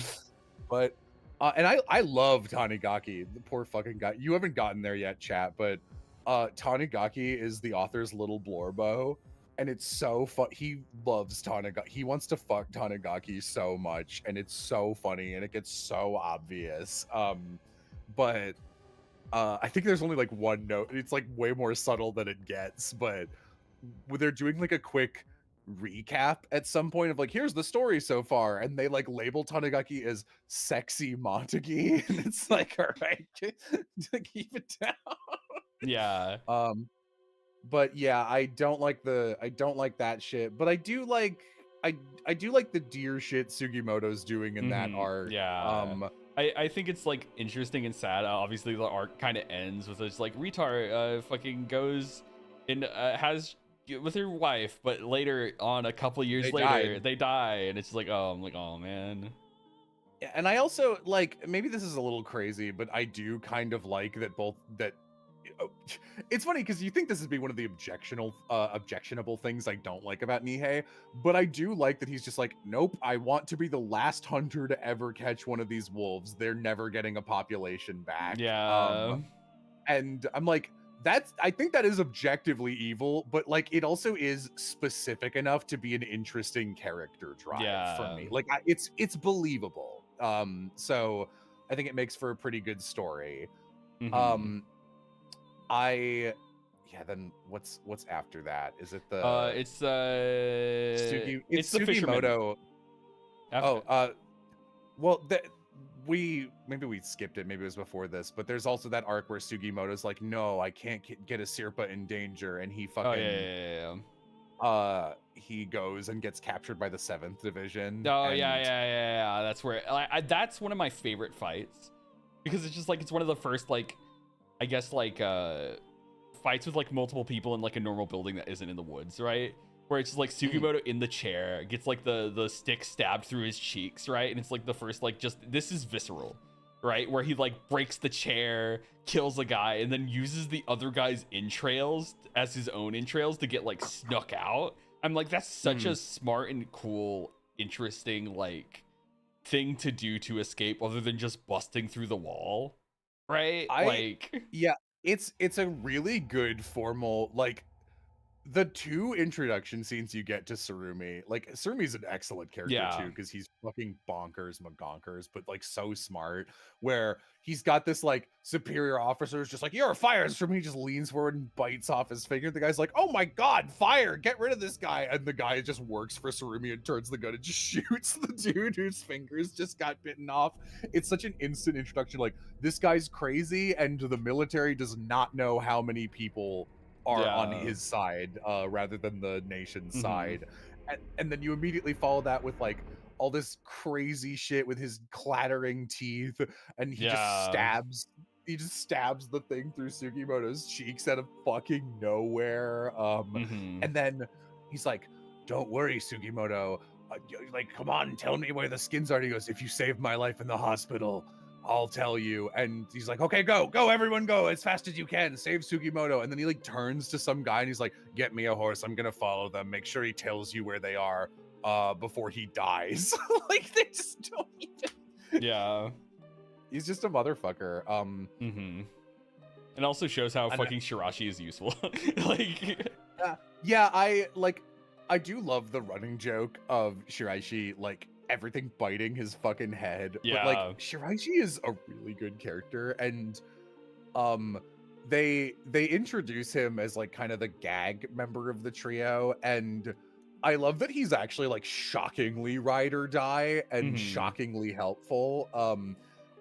B: But, and I love Tanigaki, the poor fucking guy. You haven't gotten there yet, chat, but Tanigaki is the author's little blorbo. And it's so fun. He loves Tanigaki. He wants to fuck Tanigaki so much, and it's so funny, and it gets so obvious. But I think there's only like one note. It's like way more subtle than it gets. But they're doing like a quick recap at some point of like, here's the story so far, and they like label Tanigaki as sexy Montague, and it's like, all right, keep it down.
A: Yeah.
B: But yeah, I don't like that shit, but I do like the deer shit Sugimoto's doing in that arc.
A: Yeah. I think it's like interesting and sad. Obviously the arc kind of ends with this like retard fucking goes and has with her wife, but later on, a couple years later they die, and it's like, oh, I'm like, oh man.
B: And I also like, maybe this is a little crazy, but I do kind of like that it's funny because you think this would be one of the objectionable things I don't like about Nihei, but I do like that he's just like, nope, I want to be the last hunter to ever catch one of these wolves. They're never getting a population back.
A: Yeah.
B: And I'm like, I think that is objectively evil, but like it also is specific enough to be an interesting character drive for me. Like it's believable. So I think it makes for a pretty good story. Then what's after that? Is it the
A: it's
B: Sugimoto.
A: After.
B: Well, maybe we skipped it, maybe it was before this, but there's also that arc where Sugimoto's like, no, I can't get a Sirpa in danger, and he fucking he goes and gets captured by the 7th Division.
A: That's where that's one of my favorite fights, because it's just like, it's one of the first, like, I guess, like fights with like multiple people in like a normal building that isn't in the woods, right? Where it's just like Sugimoto in the chair gets like the stick stabbed through his cheeks, right? And it's like the first, like, just, this is visceral, right? Where he like breaks the chair, kills a guy, and then uses the other guy's entrails as his own entrails to get like snuck out. I'm like, that's such a smart and cool, interesting like thing to do to escape, other than just busting through the wall, right?
B: It's a really good formal, like, the 2 introduction scenes you get to Tsurumi, like, Tsurumi's an excellent character too, because he's fucking bonkers McGonkers, but like so smart, where he's got this like superior officer who's just like, you're a fire. Tsurumi just leans forward and bites off his finger. The guy's like, oh my god, fire, get rid of this guy. And the guy just works for Tsurumi and turns the gun and just shoots the dude whose fingers just got bitten off. It's such an instant introduction, like, this guy's crazy and the military does not know how many people are on his side, rather than the nation's side. And then you immediately follow that with like all this crazy shit with his clattering teeth, and he just stabs the thing through Sugimoto's cheeks out of fucking nowhere. And then he's like, don't worry, Sugimoto, like, come on, tell me where the skins are. And he goes, if you saved my life in the hospital, I'll tell you. And he's like, okay, go, everyone go as fast as you can, save Sugimoto. And then he like turns to some guy and he's like, get me a horse, I'm gonna follow them, make sure he tells you where they are before he dies. Like, they just don't even... he's just a motherfucker.
A: It also shows how fucking Shirashi is useful. Like,
B: I do love the running joke of Shiraishi, like, everything biting his fucking head. But like, Shiraishi is a really good character, and they introduce him as like kind of the gag member of the trio, and I love that he's actually like shockingly ride or die and shockingly helpful.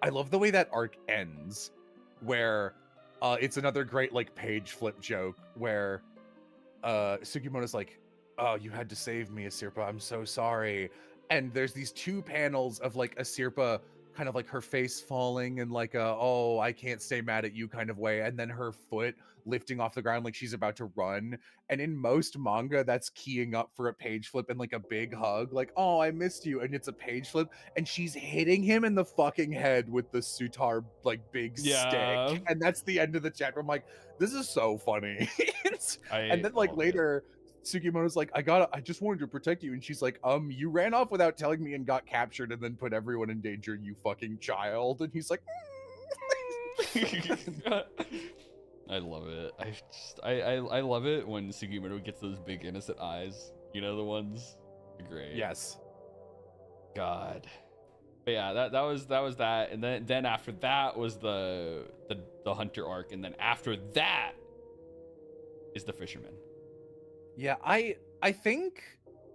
B: I love the way that arc ends, where it's another great like page flip joke where Sugimoto's like, oh, you had to save me, Asirpa, I'm so sorry. And there's these 2 panels of like Asirpa kind of like her face falling in like a, oh, I can't stay mad at you kind of way, and then her foot lifting off the ground like she's about to run. And in most manga, that's keying up for a page flip and like a big hug, like, oh, I missed you, and it's a page flip, and she's hitting him in the fucking head with the Sutar like big stick, and that's the end of the chapter. I'm like, this is so funny. And then like later, Sugimoto's like, I just wanted to protect you. And she's like, you ran off without telling me and got captured and then put everyone in danger, you fucking child. And he's like,
A: I love it. I love it when Sugimoto gets those big innocent eyes. You know, the ones? They're great.
B: Yes.
A: God. But yeah, that was that. And then after that was the hunter arc, and then after that is the fisherman.
B: Yeah, I think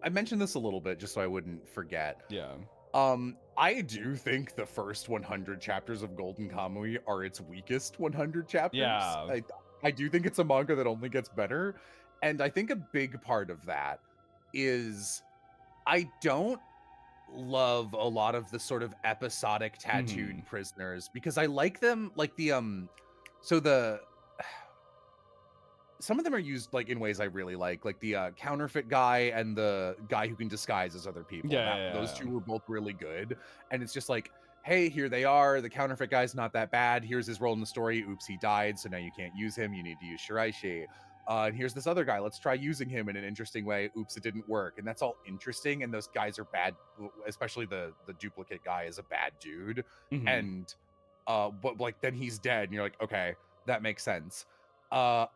B: I mentioned this a little bit just so I wouldn't forget.
A: Yeah.
B: I do think the first 100 chapters of Golden Kamuy are its weakest 100 chapters.
A: Yeah.
B: I do think it's a manga that only gets better. And I think a big part of that is I don't love a lot of the sort of episodic tattooed prisoners, because I like them, like the some of them are used like in ways I really like the counterfeit guy and the guy who can disguise as other people. Those 2 were both really good. And it's just like, hey, here they are. The counterfeit guy's not that bad. Here's his role in the story. Oops, he died. So now you can't use him. You need to use Shiraishi. And here's this other guy. Let's try using him in an interesting way. Oops, it didn't work. And that's all interesting. And those guys are bad. Especially the duplicate guy is a bad dude.
A: Mm-hmm.
B: And but like then he's dead. And you're like, okay, that makes sense. I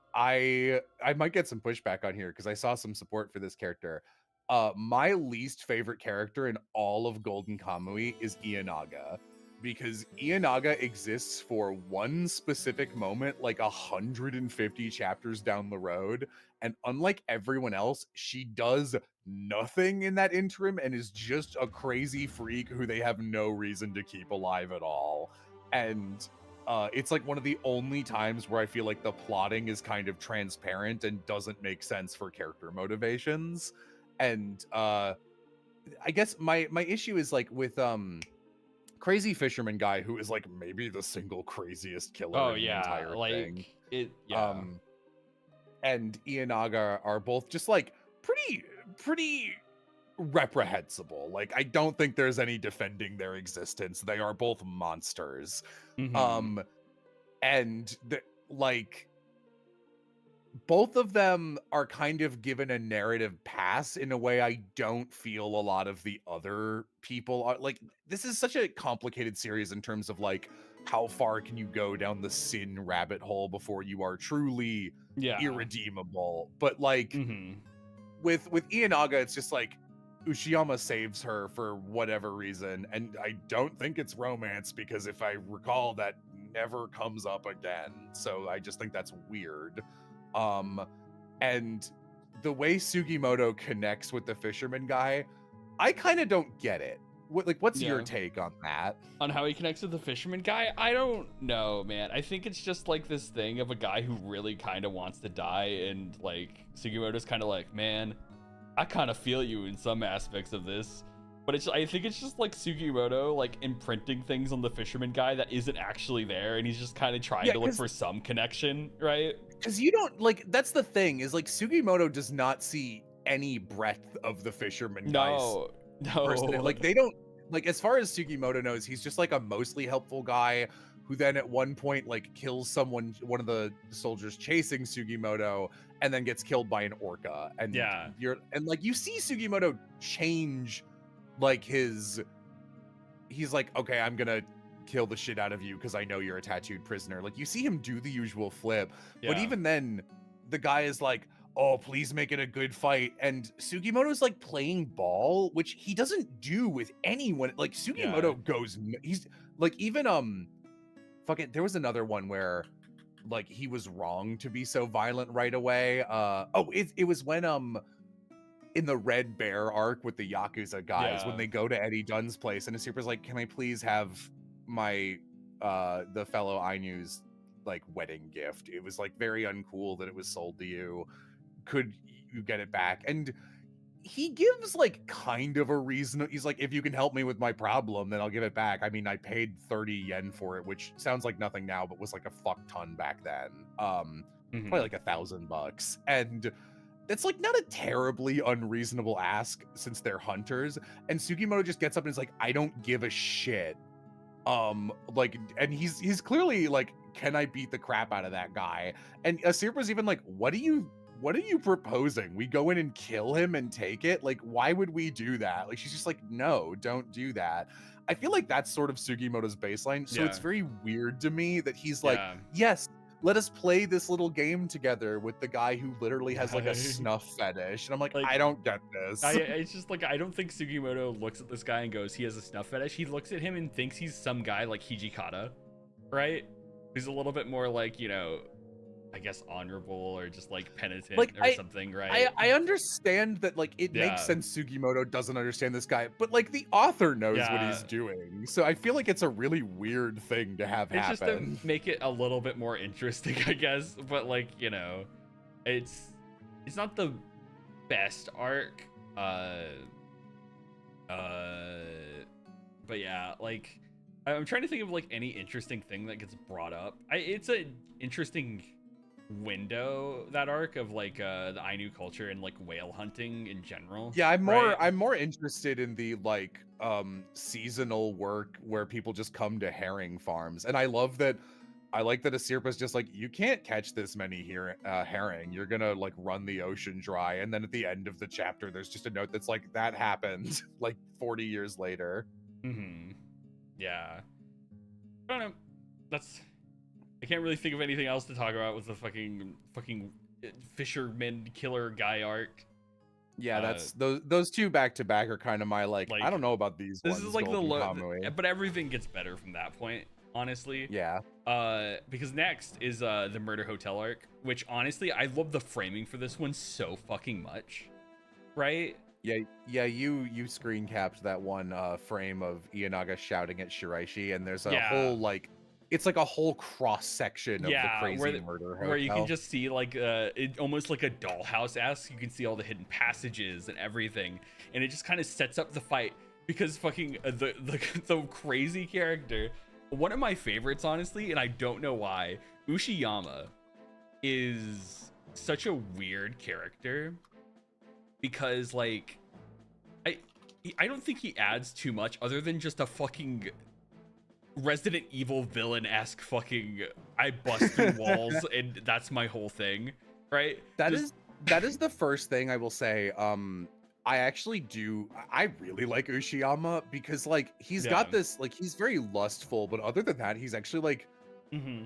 B: might get some pushback on here because I saw some support for this character. My least favorite character in all of Golden Kamuy is Ienaga, because Ienaga exists for one specific moment, like 150 chapters down the road, and unlike everyone else, she does nothing in that interim and is just a crazy freak who they have no reason to keep alive at all. And it's like one of the only times where I feel like the plotting is kind of transparent and doesn't make sense for character motivations. And I guess my issue is like with crazy fisherman guy, who is like maybe the single craziest killer in the entire thing. And Ienaga are both just like pretty reprehensible. Like I don't think there's any defending their existence. They are both monsters.
A: Mm-hmm.
B: And like both of them are kind of given a narrative pass in a way I don't feel a lot of the other people are. Like, this is such a complicated series in terms of like how far can you go down the sin rabbit hole before you are truly irredeemable. But like with Ienaga, it's just like Ushiyama saves her for whatever reason, and I don't think it's romance, because if I recall, that never comes up again. So I just think that's weird. And the way Sugimoto connects with the fisherman guy, I kind of don't get it. What's your take on that?
A: On how he connects with the fisherman guy? I don't know, man. I think it's just like this thing of a guy who really kind of wants to die, and like Sugimoto's kind of like, man, I kind of feel you in some aspects of this. But I think it's just like Sugimoto like imprinting things on the fisherman guy that isn't actually there, and he's just kind of trying to look for some connection, right?
B: Because you don't like, that's the thing, is like Sugimoto does not see any breadth of the fisherman guys.
A: No.
B: Like they don't, like, as far as Sugimoto knows, he's just like a mostly helpful guy who then at one point like kills someone, one of the soldiers chasing Sugimoto, and then gets killed by an orca. And like you see Sugimoto change, like he's like, okay, I'm gonna kill the shit out of you because I know you're a tattooed prisoner. Like you see him do the usual flip, but even then the guy is like, oh, please make it a good fight. And Sugimoto's like playing ball, which he doesn't do with anyone. Like Sugimoto goes, he's like, even there was another one where like he was wrong to be so violent right away. It was when in the Red Bear arc with the Yakuza guys, when they go to Eddie Dunn's place and Asupra's like, can I please have my the fellow Ainu's like wedding gift? It was like very uncool that it was sold to you. Could you get it back? And he gives like kind of a reason. He's like, if you can help me with my problem, then I'll give it back. I mean, I paid 30 yen for it, which sounds like nothing now, but was like a fuck ton back then. Probably like $1,000. And that's like not a terribly unreasonable ask since they're hunters. And Sugimoto just gets up and is like, I don't give a shit. Like, and he's clearly like, can I beat the crap out of that guy? And Asira's even like, what are you proposing? We go in and kill him and take it? Like, why would we do that? Like, she's just like, no, don't do that. I feel like that's sort of Sugimoto's baseline. So it's very weird to me that he's like, yes, let us play this little game together with the guy who literally has like a snuff fetish. And I'm like, I don't get this.
A: It's just like, I don't think Sugimoto looks at this guy and goes, he has a snuff fetish. He looks at him and thinks he's some guy like Hijikata, right? Who's a little bit more like, you know, I guess honorable or just like penitent or something, right?
B: I understand that like it makes sense Sugimoto doesn't understand this guy, but like the author knows what he's doing. So I feel like it's a really weird thing to have happen.
A: Just to make it a little bit more interesting, I guess. But like, you know, it's not the best arc. But yeah, like I'm trying to think of like any interesting thing that gets brought up. It's an interesting window, that arc of like the Ainu culture and like whale hunting in general.
B: Yeah,
A: right?
B: I'm more interested in the like seasonal work where people just come to herring farms. And I love that I like that Asirpa's just like, you can't catch this many here herring. You're gonna like run the ocean dry. And then at the end of the chapter, there's just a note that's like, that happened like 40 years later.
A: Yeah. I don't know. I can't really think of anything else to talk about with the fucking fisherman killer guy arc.
B: Yeah, that's those two back to back are kind of my like I don't know about these
A: this
B: ones.
A: This is like Kamuy. But everything gets better from that point, honestly.
B: Yeah.
A: Because next is the Murder Hotel arc, which honestly I love the framing for this one so fucking much. Right?
B: Yeah, you screen capped that one frame of Ienaga shouting at Shiraishi, and there's a whole like it's like a whole cross section of the crazy murder hotel.
A: Where you can just see like it almost like a dollhouse-esque. You can see all the hidden passages and everything, and it just kind of sets up the fight because fucking the crazy character, one of my favorites honestly, and I don't know why, Ushiyama is such a weird character because like I don't think he adds too much other than just a fucking Resident Evil villain-esque fucking I bust through walls and that's my whole thing, right?
B: That is the first thing I will say. I really like Ushiyama because like he's got this like he's very lustful, but other than that, he's actually like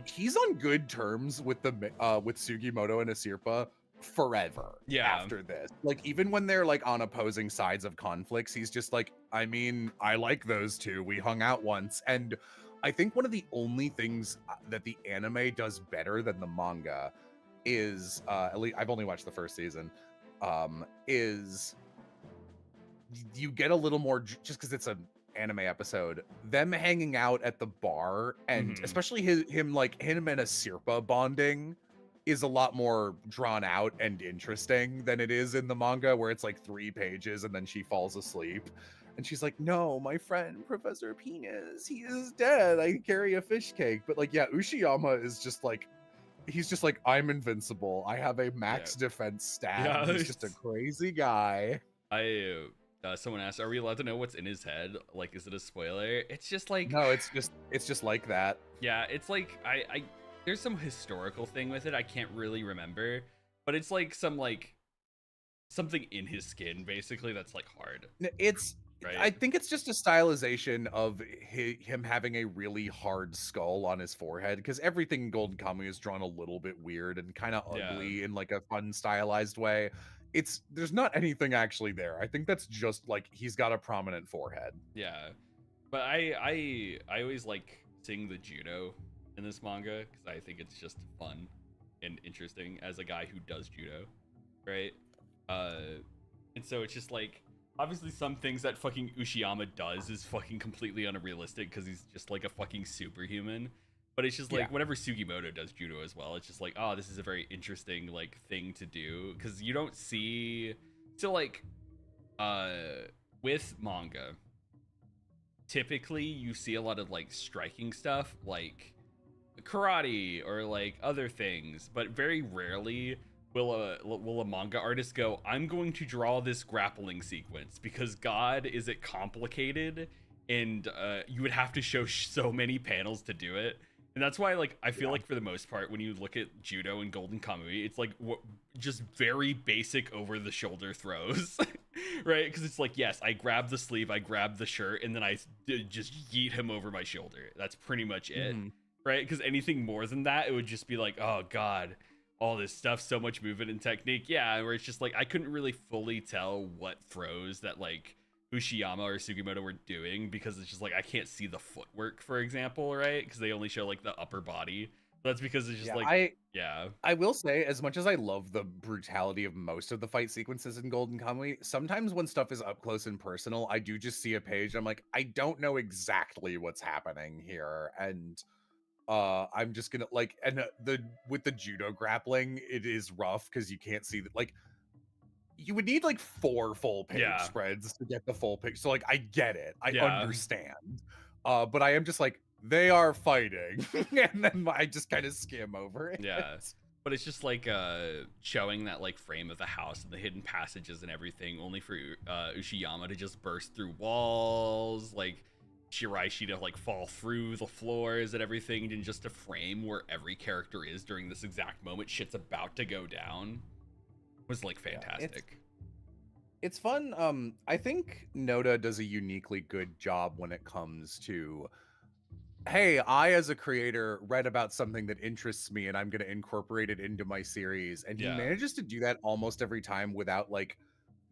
B: he's on good terms with with Sugimoto and Asirpa forever after this. Like even when they're like on opposing sides of conflicts, he's just like, I mean, I like those two. We hung out once. And I think one of the only things that the anime does better than the manga is at least I've only watched the first season, is you get a little more just because it's an anime episode, them hanging out at the bar and especially him and Asirpa bonding is a lot more drawn out and interesting than it is in the manga where it's like 3 pages and then she falls asleep and she's like, no, my friend Professor Penis, he is dead, I carry a fish cake. But like, yeah, Ushiyama is just like, he's just like, I'm invincible, I have a max defense stat. He's just a crazy guy.
A: Someone asked, are we allowed to know what's in his head? Like, is it a spoiler? It's just like,
B: no, it's just like that.
A: Yeah, it's like I there's some historical thing with it. I can't really remember, but it's like something in his skin, basically. That's like hard.
B: It's right? I think it's just a stylization of him having a really hard skull on his forehead because everything in Golden Kamuy is drawn a little bit weird and kind of ugly in like a fun stylized way. There's not anything actually there. I think that's just like he's got a prominent forehead.
A: Yeah, but I always like seeing the judo in this manga because I think it's just fun and interesting as a guy who does judo, right? And so it's just like obviously some things that fucking Ushiyama does is fucking completely unrealistic because he's just like a fucking superhuman. But it's just like whenever Sugimoto does judo as well, it's just like, oh, this is a very interesting like thing to do because you don't see like with manga typically you see a lot of like striking stuff like karate or like other things, but very rarely will a manga artist go, I'm going to draw this grappling sequence because God, is it complicated and you would have to show so many panels to do it. And that's why like I feel like for the most part when you look at judo and Golden Kamuy, it's like just very basic over the shoulder throws. Right? Because it's like, yes, I grab the sleeve, I grab the shirt, and then I just yeet him over my shoulder. That's pretty much it. Right? Because anything more than that, it would just be like, oh god, all this stuff, so much movement and technique. Yeah, where it's just like I couldn't really fully tell what throws that like Ushiyama or Sugimoto were doing because it's just like I can't see the footwork, for example, right? Because they only show like the upper body. That's because it's just
B: I will say, as much as I love the brutality of most of the fight sequences in Golden Kamuy, sometimes when stuff is up close and personal, I do just see a page. I'm like, I don't know exactly what's happening here, and I'm just gonna like, and with the judo grappling, it is rough because you can't see that. Like, you would need like 4 full page spreads to get the full picture. So like, I get it, I understand, but I am just like, they are fighting, and then I just kind of skim over it.
A: Yeah, but it's just like showing that like frame of the house and the hidden passages and everything, only for Uchiyama to just burst through walls, like Shiraishi to like fall through the floors and everything, and just a frame where every character is during this exact moment shit's about to go down was like fantastic.
B: It's fun. I think Noda does a uniquely good job when it comes to, hey, I as a creator read about something that interests me and I'm going to incorporate it into my series, and he manages to do that almost every time without like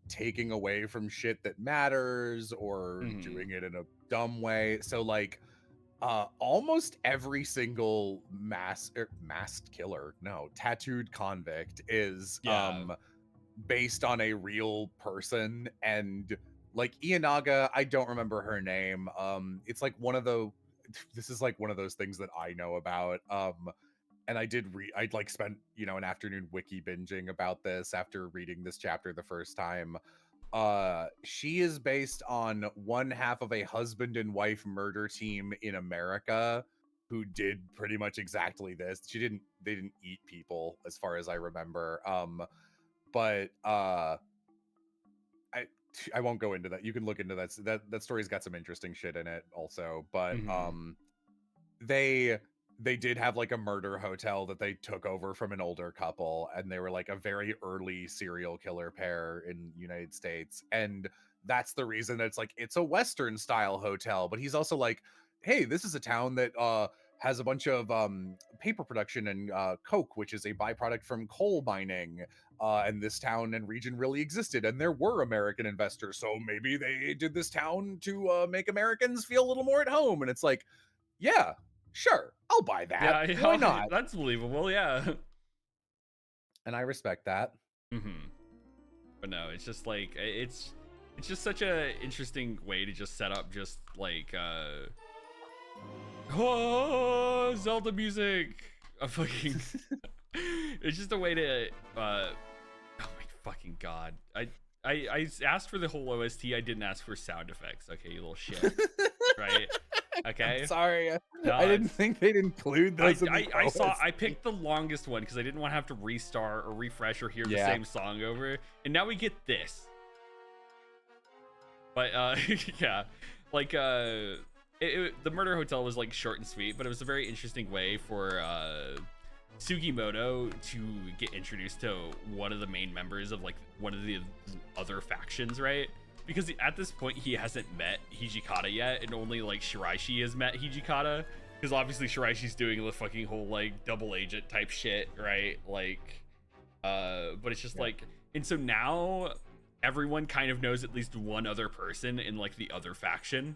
B: taking away from shit that matters or doing it in a dumb way. So like almost every single masked killer, no, tattooed convict is based on a real person. And like Ienaga, I don't remember her name. It's like this is like one of those things that I know about. And I'd like spent, you know, an afternoon wiki binging about this after reading this chapter the first time. She is based on one half of a husband and wife murder team in America who did pretty much exactly this. They didn't eat people as far as I remember. But I won't go into that. You can look into that. That story's got some interesting shit in it also. But they did have like a murder hotel that they took over from an older couple, and they were like a very early serial killer pair in the United States. And that's the reason that it's a Western style hotel. But he's also like, hey, this is a town that has a bunch of paper production and coke, which is a byproduct from coal mining. And this town and region really existed, and there were American investors, so maybe they did this town to make Americans feel a little more at home. And it's like, yeah, sure, I'll buy that.
A: Yeah,
B: why not?
A: That's believable. Yeah,
B: and I respect that.
A: But no, it's just like it's just such a interesting way to just set up just like oh, Zelda music. A fucking it's just a way to oh my fucking god. I asked for the whole OST. I didn't ask for sound effects. Okay, you little shit. Right? Okay.
B: I'm sorry. No, I didn't think they'd include those.
A: I picked the longest one because I didn't want to have to restart or refresh or hear the same song over. And now we get this. But yeah, like the murder hotel was like short and sweet, but it was a very interesting way for Sugimoto to get introduced to one of the main members of like one of the other factions, right? Because at this point he hasn't met Hijikata yet, and only like Shiraishi has met Hijikata, because obviously Shiraishi's doing the fucking whole like double agent type shit, right? Like but it's just like, and so now everyone kind of knows at least one other person in like the other faction,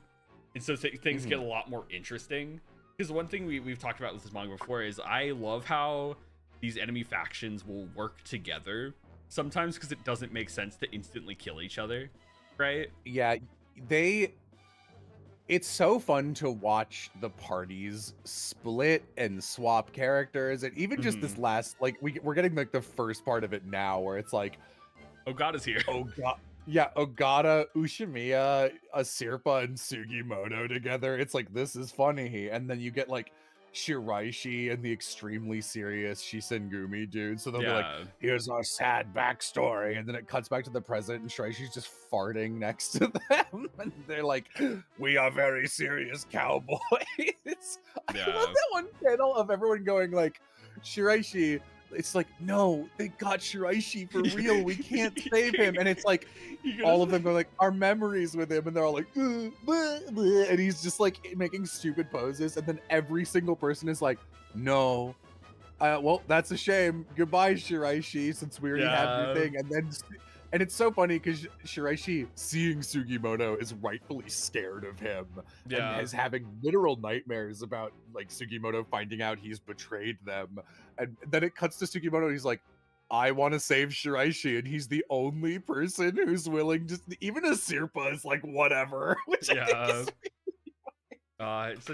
A: and so things get a lot more interesting. Because one thing we've talked about with this manga before is I love how these enemy factions will work together sometimes, because it doesn't make sense to instantly kill each other, right?
B: Yeah, it's so fun to watch the parties split and swap characters, and even just this last, like we're getting like the first part of it now, where it's like
A: Ogata's here.
B: Yeah, Ogata, Ushimiya, Asirpa, and Sugimoto together. It's like, this is funny. And then you get like Shiraishi and the extremely serious Shisengumi dude. So they'll be like, here's our sad backstory. And then it cuts back to the present, and Shiraishi's just farting next to them. And they're like, we are very serious cowboys. I love that one panel of everyone going like, Shiraishi, it's like, no, they got Shiraishi for real. We can't save him. And it's like, all of them go like, our memories with him. And they're all like, blah, blah. And he's just like making stupid poses. And then every single person is like, no. Well, that's a shame. Goodbye, Shiraishi, since we already have your thing. And it's so funny because Shiraishi, seeing Sugimoto, is rightfully scared of him and is having literal nightmares about like Sugimoto finding out he's betrayed them. And then it cuts to Sugimoto, and he's like, I want to save Shiraishi, and he's the only person who's willing to. Even Asirpa is like, whatever. Which I think is
A: it's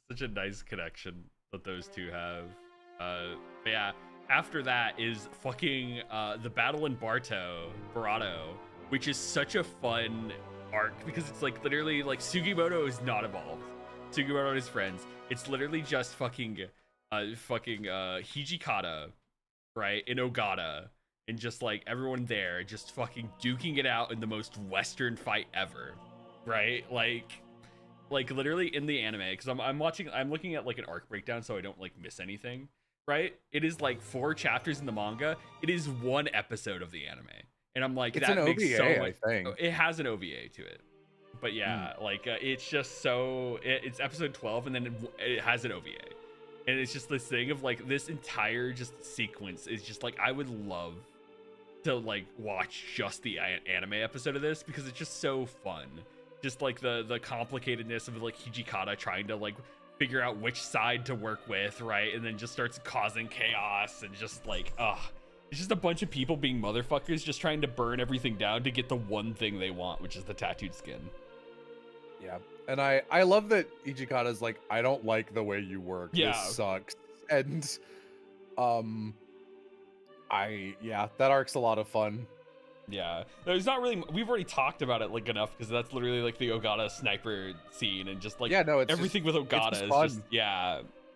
A: such a nice connection that those two have. But yeah. After that is fucking the battle in Barato, which is such a fun arc, because it's like literally like Sugimoto is not involved. Sugimoto and his friends. It's literally just fucking Hijikata, right, in Ogata, and just like everyone there just fucking duking it out in the most Western fight ever, right? Like literally in the anime, because I'm looking at like an arc breakdown so I don't like miss anything, right? It is like 4 chapters in the manga. It is 1 episode of the anime, and I'm like,
B: it's
A: that
B: an
A: makes
B: OVA,
A: so much.
B: I think
A: It has an OVA to it, but yeah, like it's just so it's episode 12, and then it has an OVA, and it's just this thing of like this entire just sequence is just like I would love to like watch just the anime episode of this because it's just so fun. Just like the complicatedness of like Hijikata trying to like figure out which side to work with, right? And then just starts causing chaos and just like it's just a bunch of people being motherfuckers just trying to burn everything down to get the one thing they want, which is the tattooed skin.
B: Yeah. And I love that Hijikata's like, I don't like the way you work.
A: Yeah.
B: This sucks. And that arc's a lot of fun.
A: Yeah, there's not really, we've already talked about it like enough because that's literally like the Ogata sniper scene, and just like
B: it's
A: everything with Ogata is
B: fun.
A: just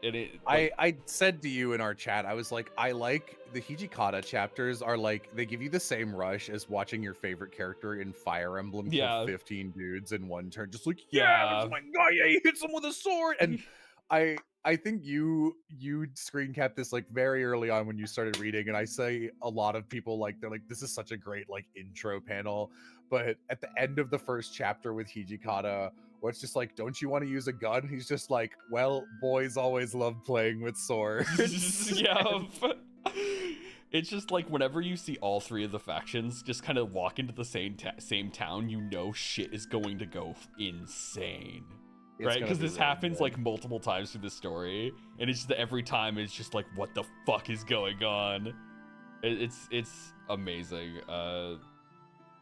A: and it
B: like, I said to you in our chat, I was like, I like the Hijikata chapters are like, they give you the same rush as watching your favorite character in Fire Emblem kill 15 dudes in one turn, just like oh my god, he hits him with a sword. And I think you screen capped this like very early on when you started reading, and I say a lot of people like, they're like, this is such a great like intro panel, but at the end of the first chapter with Hijikata, where it's just like, don't you want to use a gun? He's just like, well, boys always love playing with swords.
A: Yeah. It's just like whenever you see all 3 of the factions just kind of walk into the same town, you know shit is going to go insane. Right, because this happens like multiple times through the story, and it's just every time it's just like, what the fuck is going on? It's amazing.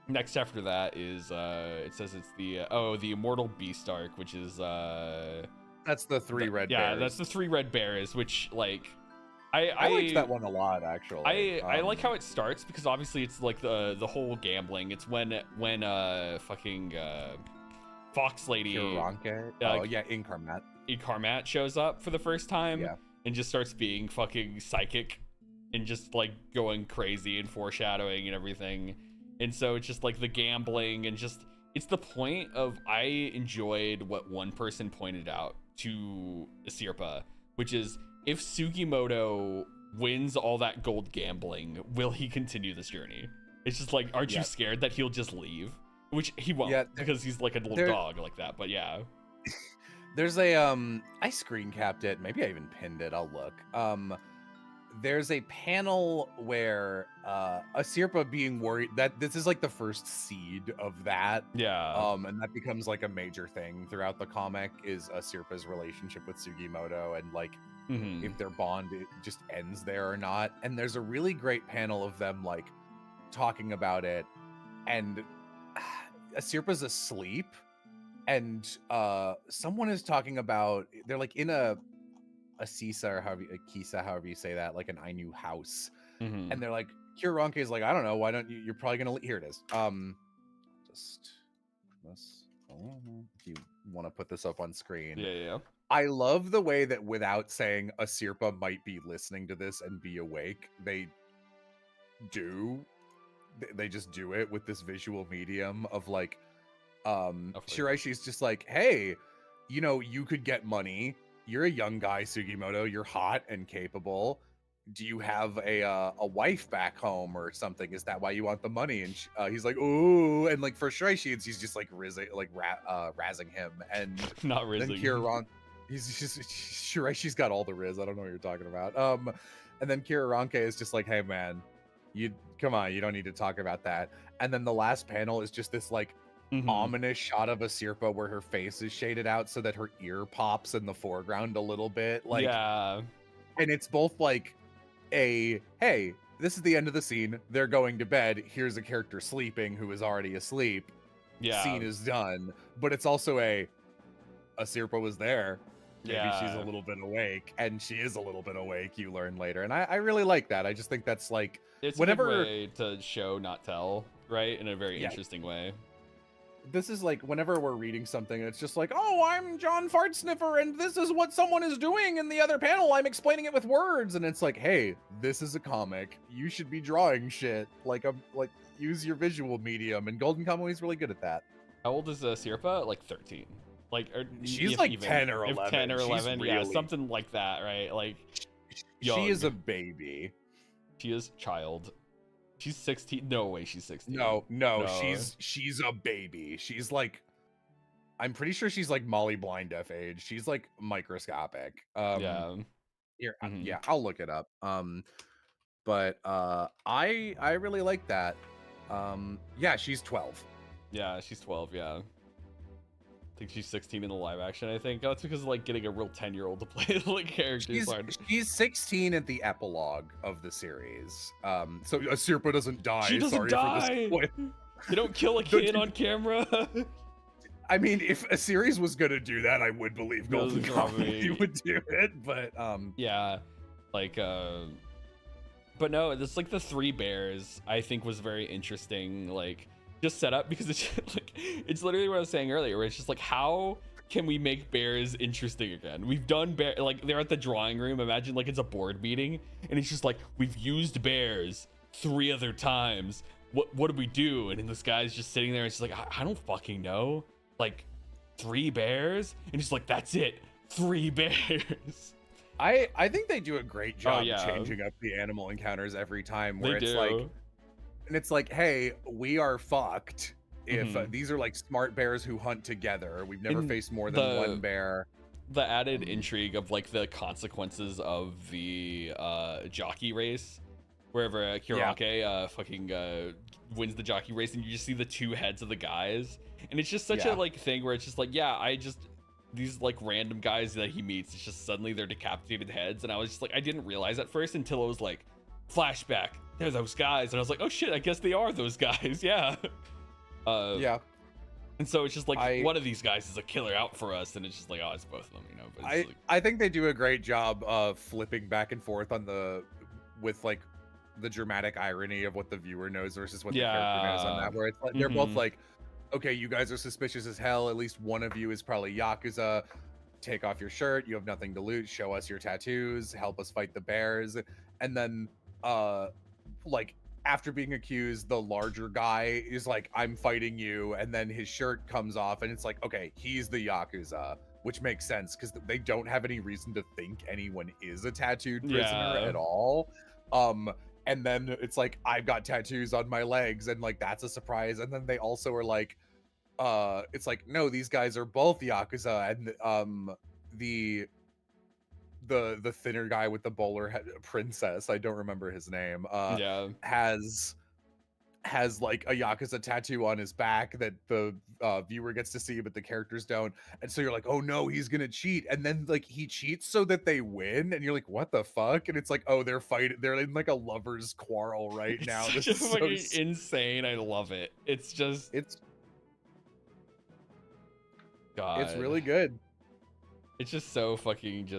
A: Next after that is it says it's the Immortal Beast arc, which is
B: that's the 3 red bears.
A: Yeah, that's the 3 red bears, which like
B: I liked that one a lot, actually.
A: I like how it starts because obviously it's like the whole gambling. It's when fucking Fox Lady Incarmat shows up for the first time, and just starts being fucking psychic and just like going crazy and foreshadowing and everything. And so it's just like the gambling, and just it's the point of, I enjoyed what one person pointed out to Sirpa, which is, if Sugimoto wins all that gold gambling, will he continue this journey? It's just like, aren't you scared that he'll just leave? Which he won't, because he's like a little dog like that, but yeah.
B: There's a I screen capped it, maybe I even pinned it, I'll look. There's a panel where Sirpa being worried that this is like the first seed of that.
A: Yeah.
B: And that becomes like a major thing throughout the comic, is Sirpa's relationship with Sugimoto, and like if their bond it just ends there or not. And there's a really great panel of them like talking about it, and Sirpa's asleep, and someone is talking about, they're like in a Sisa, or however, a Kisa, however you say that, like an Ainu house, and they're like, Kiraranke is like, I don't know, why don't you, you're probably gonna, here it is, just this, if you want to put this up on screen.
A: Yeah.
B: I love the way that without saying a Sirpa might be listening to this and be awake, they just do it with this visual medium of like, Shiraishi's just like, hey, you know, you could get money. You're a young guy, Sugimoto. You're hot and capable. Do you have a wife back home or something? Is that why you want the money? And he's like, ooh, and like for Shiraishi, he's just like razzing him, and
A: not rizzing.
B: Then Kiraranke, he's just, Shiraishi's got all the riz. I don't know what you're talking about. And then Kiraranke is just like, hey man, you come on, you don't need to talk about that. And then the last panel is just this like ominous shot of a Sirpa where her face is shaded out so that her ear pops in the foreground a little bit, like, and it's both like a, hey, this is the end of the scene, they're going to bed, here's a character sleeping who is already asleep, scene is done, but it's also a Sirpa was there, maybe she's a little bit awake, and she is a little bit awake, you learn later. And I really like that. I just think that's like,
A: it's whenever a good way to show not tell, right, in a very interesting way.
B: this is like whenever we're reading something, it's just like, oh, I'm John Fartsniffer, and this is what someone is doing in the other panel. I'm explaining it with words, and it's like, hey, this is a comic. You should be drawing shit. Like use your visual medium, and Golden Kamuy is really good at that.
A: How old is Sirpa? Like 13. Like, or
B: she's like even, 10 or 11.
A: 10 or 11, really, yeah, something like that, right? Like,
B: young. She is a baby.
A: She is child. She's 16. No way, she's 16.
B: No, she's a baby. She's like, I'm pretty sure she's like Molly Blind F age. She's like microscopic.
A: Yeah.
B: Here, yeah, I'll look it up. But I really like that. Yeah, she's 12.
A: Yeah, she's 12. Yeah. I think she's 16 in the live action. I think that's because of, like, getting a real 10-year-old to play the like characters.
B: She's 16 at the epilogue of the series. So Sirpa doesn't die.
A: She doesn't die. They don't kill a kid on camera.
B: I mean, if a series was gonna do that, I would believe Golden Kamuy would do it. But
A: yeah, like but no, it's like the 3 bears. I think was very interesting. Like, just set up because it's like, it's literally what I was saying earlier, where it's just like, how can we make bears interesting again? We've done bear, like, they're at the drawing room. Imagine like it's a board meeting, and it's just like, we've used bears 3 other times. What do we do? And then this guy's just sitting there, and it's like, I don't fucking know. Like, 3 bears, and he's like, that's it, 3 bears.
B: I think they do a great job changing up the animal encounters every time. Where it's like. And it's like, hey, we are fucked if these are like smart bears who hunt together. We've never faced more than 1 bear.
A: The added intrigue of like the consequences of the jockey race, wherever Hirake fucking wins the jockey race, and you just see the 2 heads of the guys, and it's just such a like thing where it's just like, these like random guys that he meets, it's just suddenly they're decapitated heads, and I was just like, I didn't realize at first until it was like, flashback, they're those guys, and I was like, oh shit, I guess they are those guys. Yeah.
B: Yeah.
A: And so it's just like, one of these guys is a killer out for us, and it's just like, oh, it's both of them, you know. But
B: I think they do a great job of flipping back and forth on with like the dramatic irony of what the viewer knows versus what the character knows on that, where it's like they're both like, okay, you guys are suspicious as hell, at least one of you is probably Yakuza. Take off your shirt, you have nothing to loot, show us your tattoos, help us fight the bears. And then like, after being accused, the larger guy is like, I'm fighting you, and then his shirt comes off, and it's like, okay, he's the Yakuza, which makes sense because they don't have any reason to think anyone is a tattooed prisoner at all. And then it's like, I've got tattoos on my legs, and like, that's a surprise. And then they also are like, it's like, no, these guys are both Yakuza, and the thinner guy with the bowler head, princess, I don't remember his name, has like a Yakuza tattoo on his back that the viewer gets to see, but the characters don't. And so you're like, oh no, he's gonna cheat. And then like he cheats so that they win, and you're like, what the fuck? And it's like, oh, they're in like a lover's quarrel right now.
A: This is so insane. I love it. It's God,
B: it's really good.
A: It's just so fucking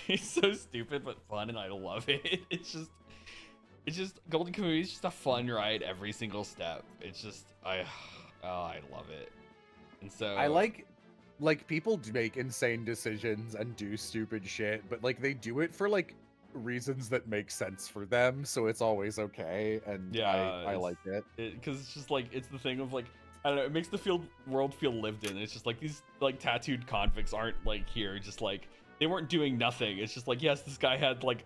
A: it's so stupid but fun, and I love it. It's just Golden Kamuy is just a fun ride every single step. It's just I love it. And so
B: I like people make insane decisions and do stupid shit, but like they do it for like reasons that make sense for them, so it's always okay. And I like it
A: because it's just like, it's the thing of like, I don't know, it makes the world feel lived in. It's just like, these like tattooed convicts aren't like here just like, they weren't doing nothing. It's just like, yes, this guy had like,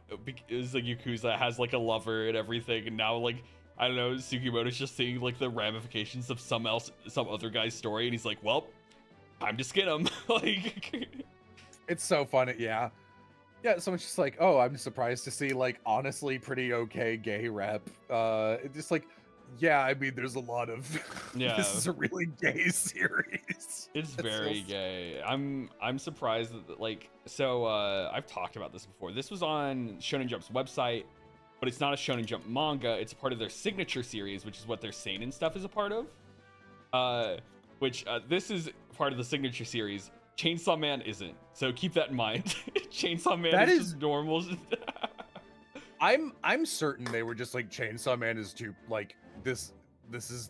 A: is a Yakuza, has like a lover and everything, and now like, I don't know, Tsukimoto's just seeing like the ramifications of some other guy's story, and he's like, well, time to skin him. Like,
B: it's so funny. Yeah, so it's just like, oh, I'm surprised to see like honestly pretty okay gay rep. It's just like, yeah, I mean, there's a lot of this is a really gay series.
A: It's very gay. I'm surprised that, like, so I've talked about this before. This was on Shonen Jump's website, but it's not a Shonen Jump manga. It's a part of their signature series, which is what their seinen stuff is a part of. This is part of the signature series. Chainsaw Man isn't, so keep that in mind. Chainsaw Man is just normal. I'm
B: certain they were just like, Chainsaw Man is too like, this is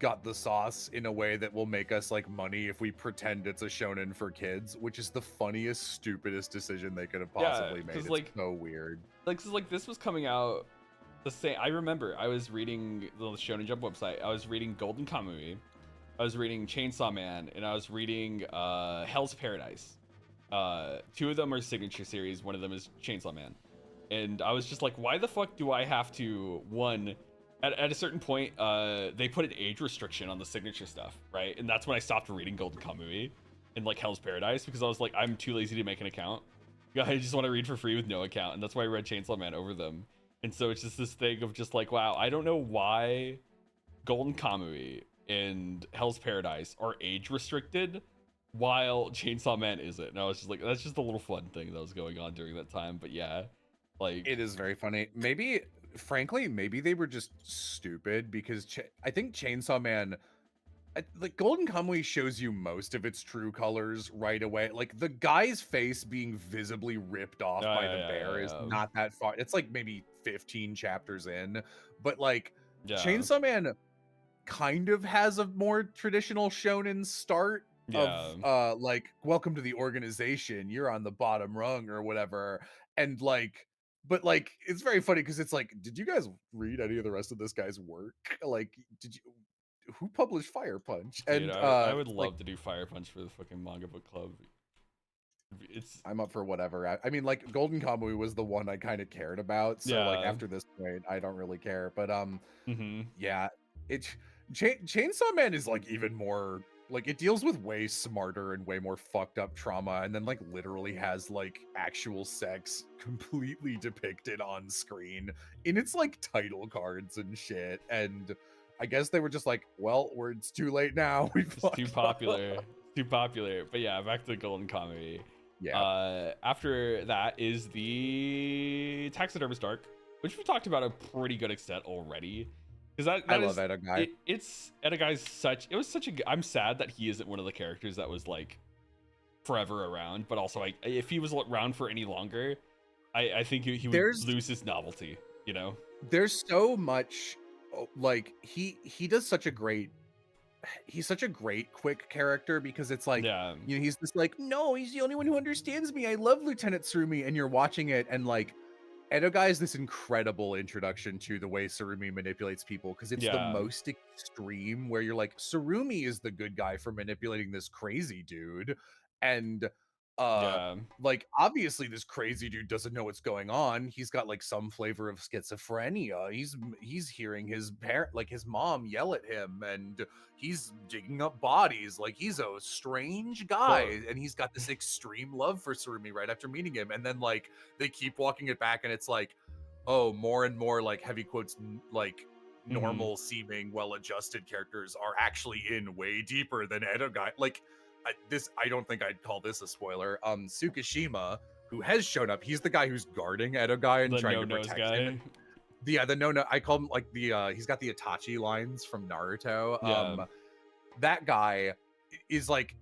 B: got the sauce in a way that will make us like money if we pretend it's a shonen for kids, which is the funniest, stupidest decision they could have possibly made. It's
A: like,
B: so weird.
A: Like, cause like this was coming out the same. I remember I was reading the Shonen Jump website. I was reading Golden Kamuy, I was reading Chainsaw Man, and I was reading Hell's Paradise. Two of them are signature series. One of them is Chainsaw Man. And I was just like, why the fuck do I have to, one, at a certain point, they put an age restriction on the signature stuff, right? And that's when I stopped reading Golden Kamuy and like Hell's Paradise, because I was like, I'm too lazy to make an account. I just want to read for free with no account, and that's why I read Chainsaw Man over them. And so it's just this thing of just like, wow, I don't know why Golden Kamuy and Hell's Paradise are age restricted while Chainsaw Man isn't. And I was just like, that's just a little fun thing that was going on during that time. But yeah, like,
B: it is very funny. Maybe, frankly, maybe they were just stupid, because I think Chainsaw Man, like, Golden Kamuy shows you most of its true colors right away. Like, the guy's face being visibly ripped off by the bear is not that far. It's like maybe 15 chapters in, but like Chainsaw Man kind of has a more traditional shonen start of like, welcome to the organization, you're on the bottom rung or whatever. And like, but like, it's very funny because it's like, did you guys read any of the rest of this guy's work? Like, did you, who published Fire Punch?
A: Dude,
B: And
A: I would love to do Fire Punch for the fucking manga book club.
B: I'm up for whatever. I mean, like, Golden Kamuy was the one I kind of cared about, so like after this point I don't really care. But yeah, Chainsaw Man is like even more, like, it deals with way smarter and way more fucked up trauma, and then like literally has like actual sex completely depicted on screen in its like title cards and shit. And I guess they were just like, well, it's too late now.
A: It's too popular. Too popular. But yeah, back to Golden Kamuy.
B: Yeah.
A: After that is the Taxidermist arc, which we talked about a pretty good extent already. Because I love
B: Edogai.
A: It was such a. I'm sad that he isn't one of the characters that was like forever around. But also, like, if he was around for any longer, I think he would lose his novelty. You know,
B: there's so much, like, he does such a great. He's such a great quick character, because it's like, you know, he's just like, no, he's the only one who understands me. I love Lieutenant Surumi, and you're watching it, and like, Edogai is this incredible introduction to the way Surumi manipulates people, because it's the most extreme, where you're like, Surumi is the good guy for manipulating this crazy dude, and like, obviously this crazy dude doesn't know what's going on. He's got like some flavor of schizophrenia. He's hearing his parent, like his mom, yell at him, and he's digging up bodies. Like, he's a strange guy, and he's got this extreme love for Surumi right after meeting him. And then like they keep walking it back, and it's like, oh, more and more like heavy quotes, like normal seeming well-adjusted characters are actually in way deeper than Edogai. Like, I don't think I'd call this a spoiler. Tsukishima, who has shown up, he's the guy who's guarding Edogai and trying to protect him. The no, I call him like he's got the Itachi lines from Naruto. That guy is like,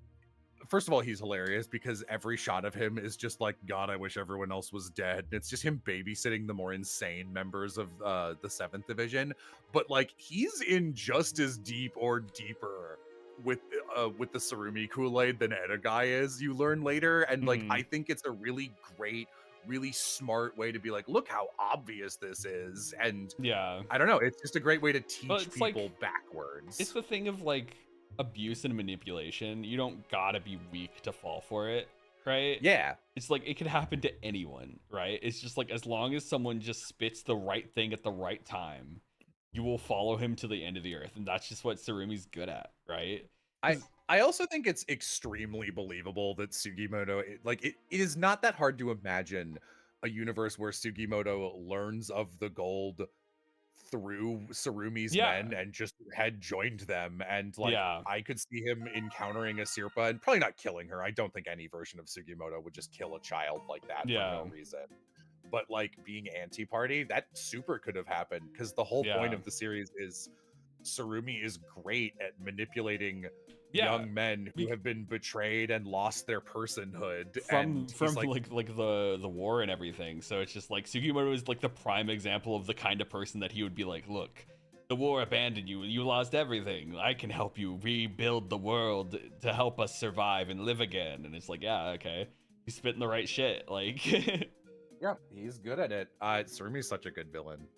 B: first of all, he's hilarious, because every shot of him is just like, God, I wish everyone else was dead. It's just him babysitting the more insane members of the 7th Division. But like, he's in just as deep or deeper with the Surumi Kool-Aid than Edogai is, you learn later. And like, I think it's a really great, really smart way to be like, look how obvious this is. And I don't know, it's just a great way to teach people like, backwards.
A: It's the thing of like abuse and manipulation. You don't gotta be weak to fall for it, right?
B: Yeah,
A: it's like, it could happen to anyone, right? It's just like, as long as someone just spits the right thing at the right time, you will follow him to the end of the earth. And that's just what Surumi's good at, right?
B: I also think it's extremely believable that Sugimoto, it is not that hard to imagine a universe where Sugimoto learns of the gold through Surumi's men and just had joined them. And like, I could see him encountering a Sirpa and probably not killing her. I don't think any version of Sugimoto would just kill a child like that for no reason. But like, being anti-party, that super could have happened, because the whole point of the series is Surumi is great at manipulating young men who have been betrayed and lost their personhood
A: from like the war and everything. So it's just like, Sugimoto is like the prime example of the kind of person that he would be like, look, the war abandoned you and you lost everything. I can help you rebuild the world to help us survive and live again. And it's like, yeah, okay, he's spitting the right shit. Like,
B: yeah, he's good at it. Tsurumi's such a good villain.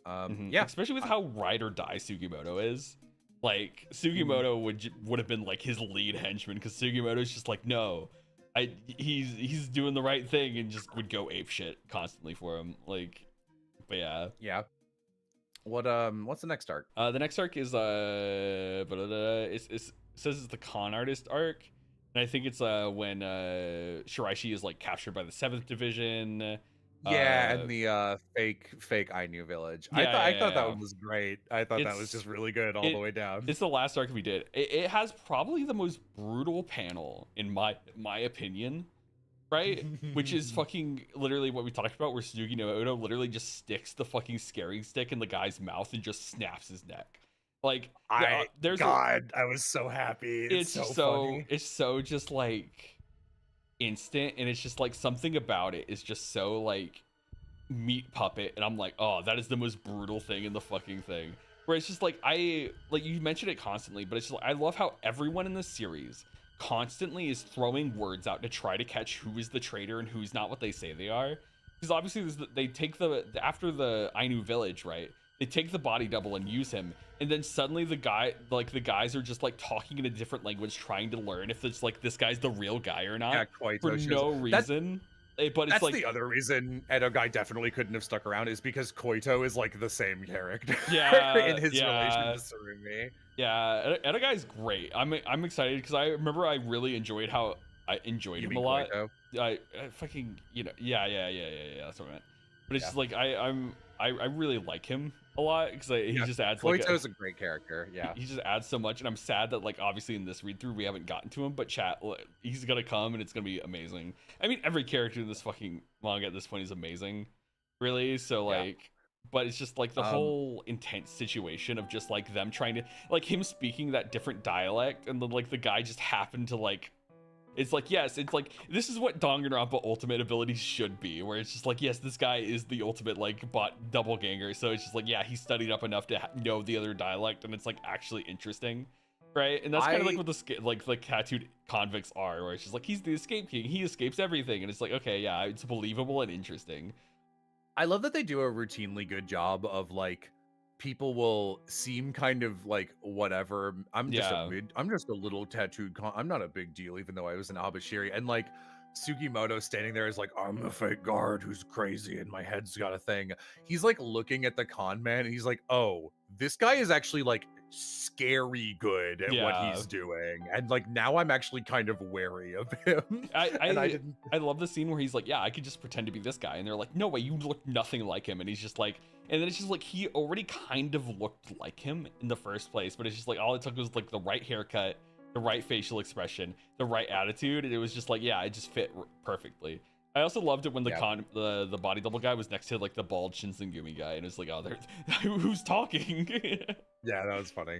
B: Yeah,
A: especially with how ride or die Sugimoto is. Like, Sugimoto would have been like his lead henchman, because Sugimoto's just like, no, he's doing the right thing, and just would go ape shit constantly for him. Like, but
B: yeah. What's the next arc?
A: The next arc is it says it's the con artist arc, and I think it's when Shiraishi is like captured by the 7th Division.
B: Yeah, and the fake Ainu village. I thought that one was great. I thought that was just really good all the way down.
A: It's the last arc we did. It has probably the most brutal panel in my opinion, right? Which is fucking literally what we talked about, where Sugimoto literally just sticks the fucking scaring stick in the guy's mouth and just snaps his neck. Like,
B: I was so happy. It's so funny.
A: It's so just like instant, and it's just like something about it is just so like meat puppet, and I'm like, oh, that is the most brutal thing in the fucking thing. Where it's just like, you mention it constantly, but it's just like, I love how everyone in this series constantly is throwing words out to try to catch who is the traitor and who's not what they say they are. Because obviously they take after the Ainu village, right? They take the body double and use him, and then suddenly the guys are just like talking in a different language, trying to learn if it's like this guy's the real guy or not, for no reason. But it's like
B: the other reason Edo guy definitely couldn't have stuck around, is because Koito is like the same character in his relation to Tsurumi.
A: Yeah, Edo guy's great. I'm excited because I remember I really enjoyed how I enjoyed him a lot. I fucking, yeah, that's what I meant. But it's just like I really like him a lot, because he just adds
B: Koito's a great character. Yeah,
A: he just adds so much, and I'm sad that like obviously in this read through we haven't gotten to him, but he's gonna come and it's gonna be amazing. I mean, every character in this fucking manga at this point is amazing, really. So like, but it's just like the whole intense situation of just like them trying to, like, him speaking that different dialect, and then like the guy just happened to like, it's like, yes, it's like, this is what Danganronpa ultimate abilities should be, where it's just like, yes, this guy is the ultimate like double ganger, so it's just like, yeah, he studied up enough to know the other dialect, and it's like actually interesting, right? And that's kind of like what the tattooed convicts are, where it's just like, he's the escape king, he escapes everything, and it's like, okay, yeah, it's believable and interesting.
B: I love that they do a routinely good job of like, people will seem kind of like whatever. I'm just a little tattooed I'm not a big deal, even though I was an Abashiri. And like Sugimoto standing there is like, I'm a fake guard who's crazy and my head's got a thing. He's like looking at the con man, and he's like, oh, this guy is actually like scary good at what he's doing, and like now I'm actually kind of wary of him.
A: I love the scene where he's like, yeah, I could just pretend to be this guy, and they're like, no way, you look nothing like him. And he's just like, and then it's just like, he already kind of looked like him in the first place, but it's just like, all it took was like the right haircut, the right facial expression, the right attitude, and it was just like, yeah, it just fit perfectly. I also loved it when the body double guy was next to like the bald Shinsengumi guy, and it's like, oh, who's talking?
B: Yeah, that was funny.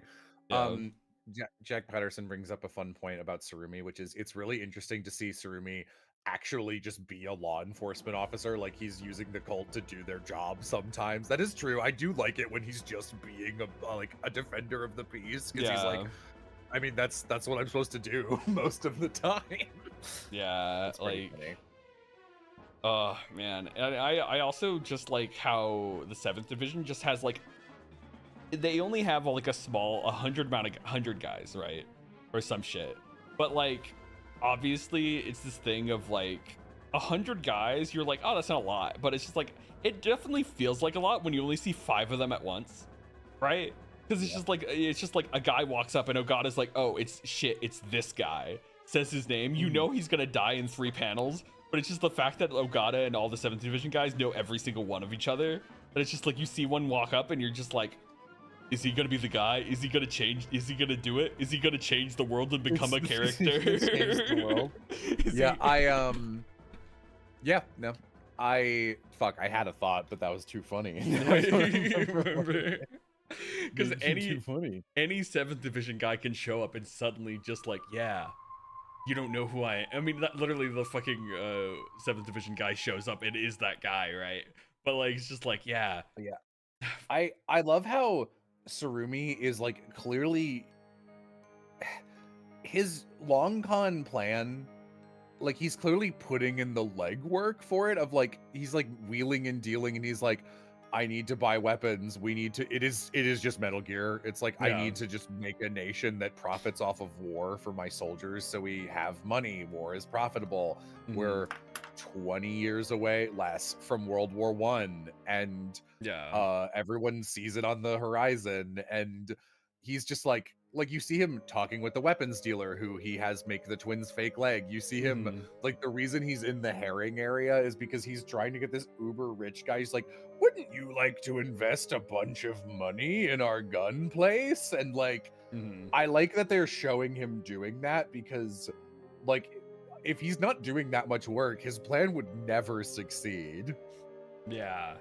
B: Jack Patterson brings up a fun point about Tsurumi, which is, it's really interesting to see Tsurumi actually just be a law enforcement officer. Like, he's using the cult to do their job sometimes. That is true. I do like it when he's just being a defender of the peace, because he's like, I mean, that's what I'm supposed to do most of the time.
A: Yeah, like, oh man. And I also just like how the 7th division just has like, they only have like a small 100 guys, right, or some shit, but like obviously it's this thing of like 100 guys, you're like, oh, that's not a lot, but it's just like, it definitely feels like a lot when you only see 5 of them at once, right? Because it's just like a guy walks up and Ogata's like, oh, it's this guy, says his name, you know he's gonna die in 3 panels, but it's just the fact that Ogata and all the 7th division guys know every single one of each other, but it's just like, you see one walk up and you're just like, is he gonna be the guy? Is he gonna change? Is he gonna do it? Is he gonna change the world and become a character?
B: Change the world. I had a thought, but that was too funny.
A: Because any 7th division guy can show up and suddenly just like, yeah, you don't know who I am. I mean, that literally the fucking 7th division guy shows up and is that guy, right? But like, it's just like, yeah.
B: I love how Tsurumi is like clearly his long con plan, like he's clearly putting in the legwork for it, of like he's like wheeling and dealing, and he's like, I need to buy weapons, we need to, it is just Metal Gear. It's like, I need to just make a nation that profits off of war for my soldiers, so we have money, war is profitable. We're 20 years away less from World War One, and everyone sees it on the horizon, and he's just like you see him talking with the weapons dealer who he has make the twins fake leg. You see him like, the reason he's in the herring area is because he's trying to get this uber rich guy. He's like, wouldn't you like to invest a bunch of money in our gun place? And like, I like that they're showing him doing that, because like, if he's not doing that much work, his plan would never succeed.
A: Yeah.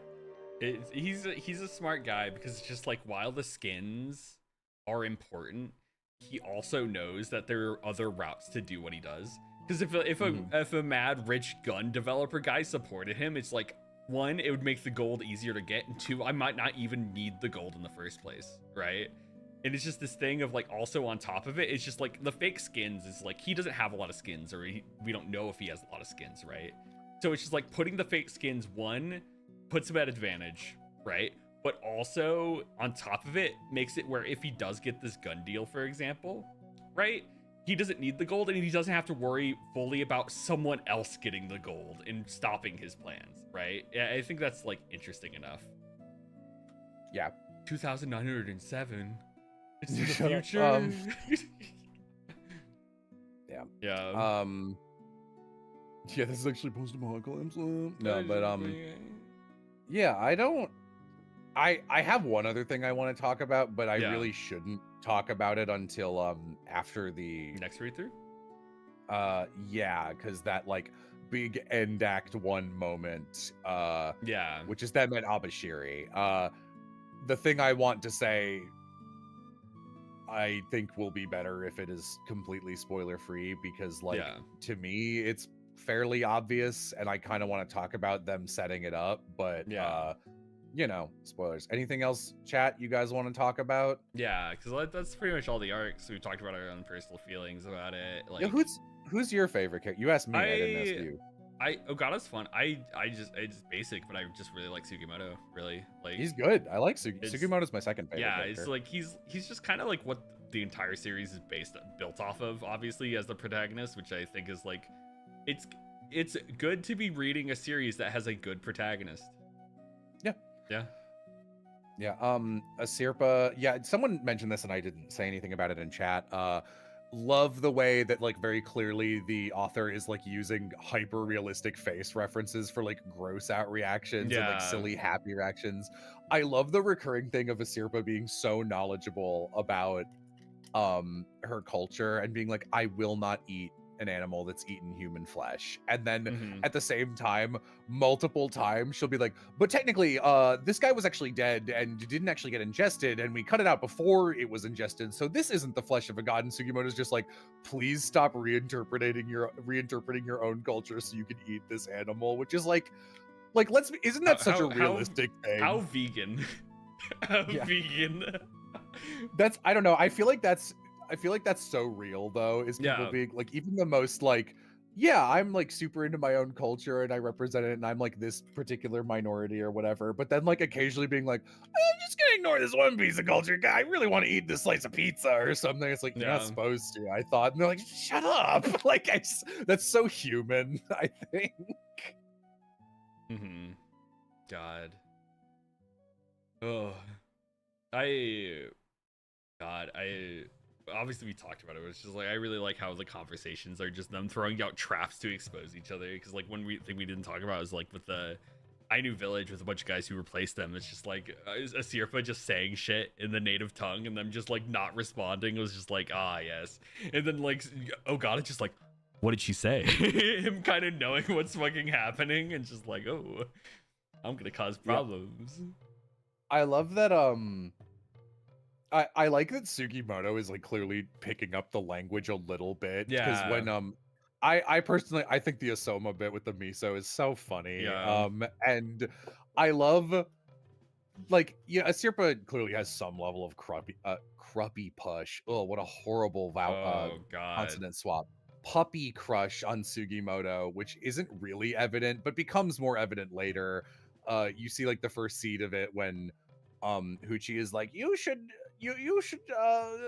A: He's a smart guy, because it's just like, while the skins are important, he also knows that there are other routes to do what he does. Because if a mad rich gun developer guy supported him, it's like, one, it would make the gold easier to get, and two, I might not even need the gold in the first place, right? And it's just this thing of like, also on top of it, it's just like the fake skins is like, he doesn't have a lot of skins, or we don't know if he has a lot of skins, right? So it's just like, putting the fake skins, one, puts him at advantage, right? But also, on top of it, makes it where if he does get this gun deal, for example, right, he doesn't need the gold, and he doesn't have to worry fully about someone else getting the gold and stopping his plans, right? Yeah, I think that's like interesting enough.
B: Yeah.
A: 2,907. It's in the future.
B: Yeah.
A: Yeah.
B: Yeah, this is actually post-apocalypse. No, but yeah, I have one other thing I want to talk about, but I really shouldn't talk about it until after the
A: next read through.
B: Yeah, because that like big end act 1 moment,
A: yeah,
B: which is them at Abashiri. The thing I want to say, I think will be better if it is completely spoiler free, because like to me it's fairly obvious, and I kind of want to talk about them setting it up, but you know, spoilers. Anything else, chat, you guys want to talk about?
A: Yeah, because that's pretty much all the arcs. We talked about our own personal feelings about it. Like,
B: who's your favorite character? You asked me, I didn't ask you.
A: Ogata's fun. I just basic, but I just really like Sugimoto. Really, like,
B: he's good. I like Sugimoto's my second favorite.
A: Yeah,
B: character.
A: It's like he's just kind of like what the entire series is built off of. Obviously, as the protagonist, which I think is like, it's good to be reading a series that has a good protagonist.
B: Yeah. Asirpa. Yeah, someone mentioned this and I didn't say anything about it in chat. Love the way that like very clearly the author is like using hyper realistic face references for like gross out reactions and like silly happy reactions. I love the recurring thing of Asirpa being so knowledgeable about her culture and being like, I will not eat an animal that's eaten human flesh. And then at the same time, multiple times she'll be like, but technically this guy was actually dead and didn't actually get ingested, and we cut it out before it was ingested, so this isn't the flesh of a god. And Sugimoto's just like, please stop reinterpreting your own culture so you can eat this animal, which is like isn't that such a realistic thing?
A: How vegan? Vegan.
B: That's, I don't know, I feel like that's so real though, is people being like, even the most like, yeah, I'm like super into my own culture and I represent it and I'm like this particular minority or whatever, but then like occasionally being like, I'm just gonna ignore this one piece of culture guy, I really want to eat this slice of pizza or something. It's like, you're not supposed to, I thought. And they're like, shut up. Like, that's so human, I think.
A: God. Oh. Obviously we talked about it. It's just like, I really like how the conversations are just them throwing out traps to expose each other. Because like one thing we didn't talk about is like with the Ainu village with a bunch of guys who replaced them. It's just like Asirpa just saying shit in the native tongue and them just like not responding. It was just like, ah, yes. And then like Ogata just like, what did she say? Him kind of knowing what's fucking happening and just like, oh, I'm gonna cause problems.
B: I love that I like that Sugimoto is like clearly picking up the language a little bit. Because when I personally, I think the Asoma bit with the miso is so funny. And I love like, yeah, Asirpa clearly has some level of cruppy push. Oh, what a horrible
A: Oh God.
B: consonant swap. Puppy crush on Sugimoto, which isn't really evident, but becomes more evident later. You see like the first seed of it when Huchi is like, you should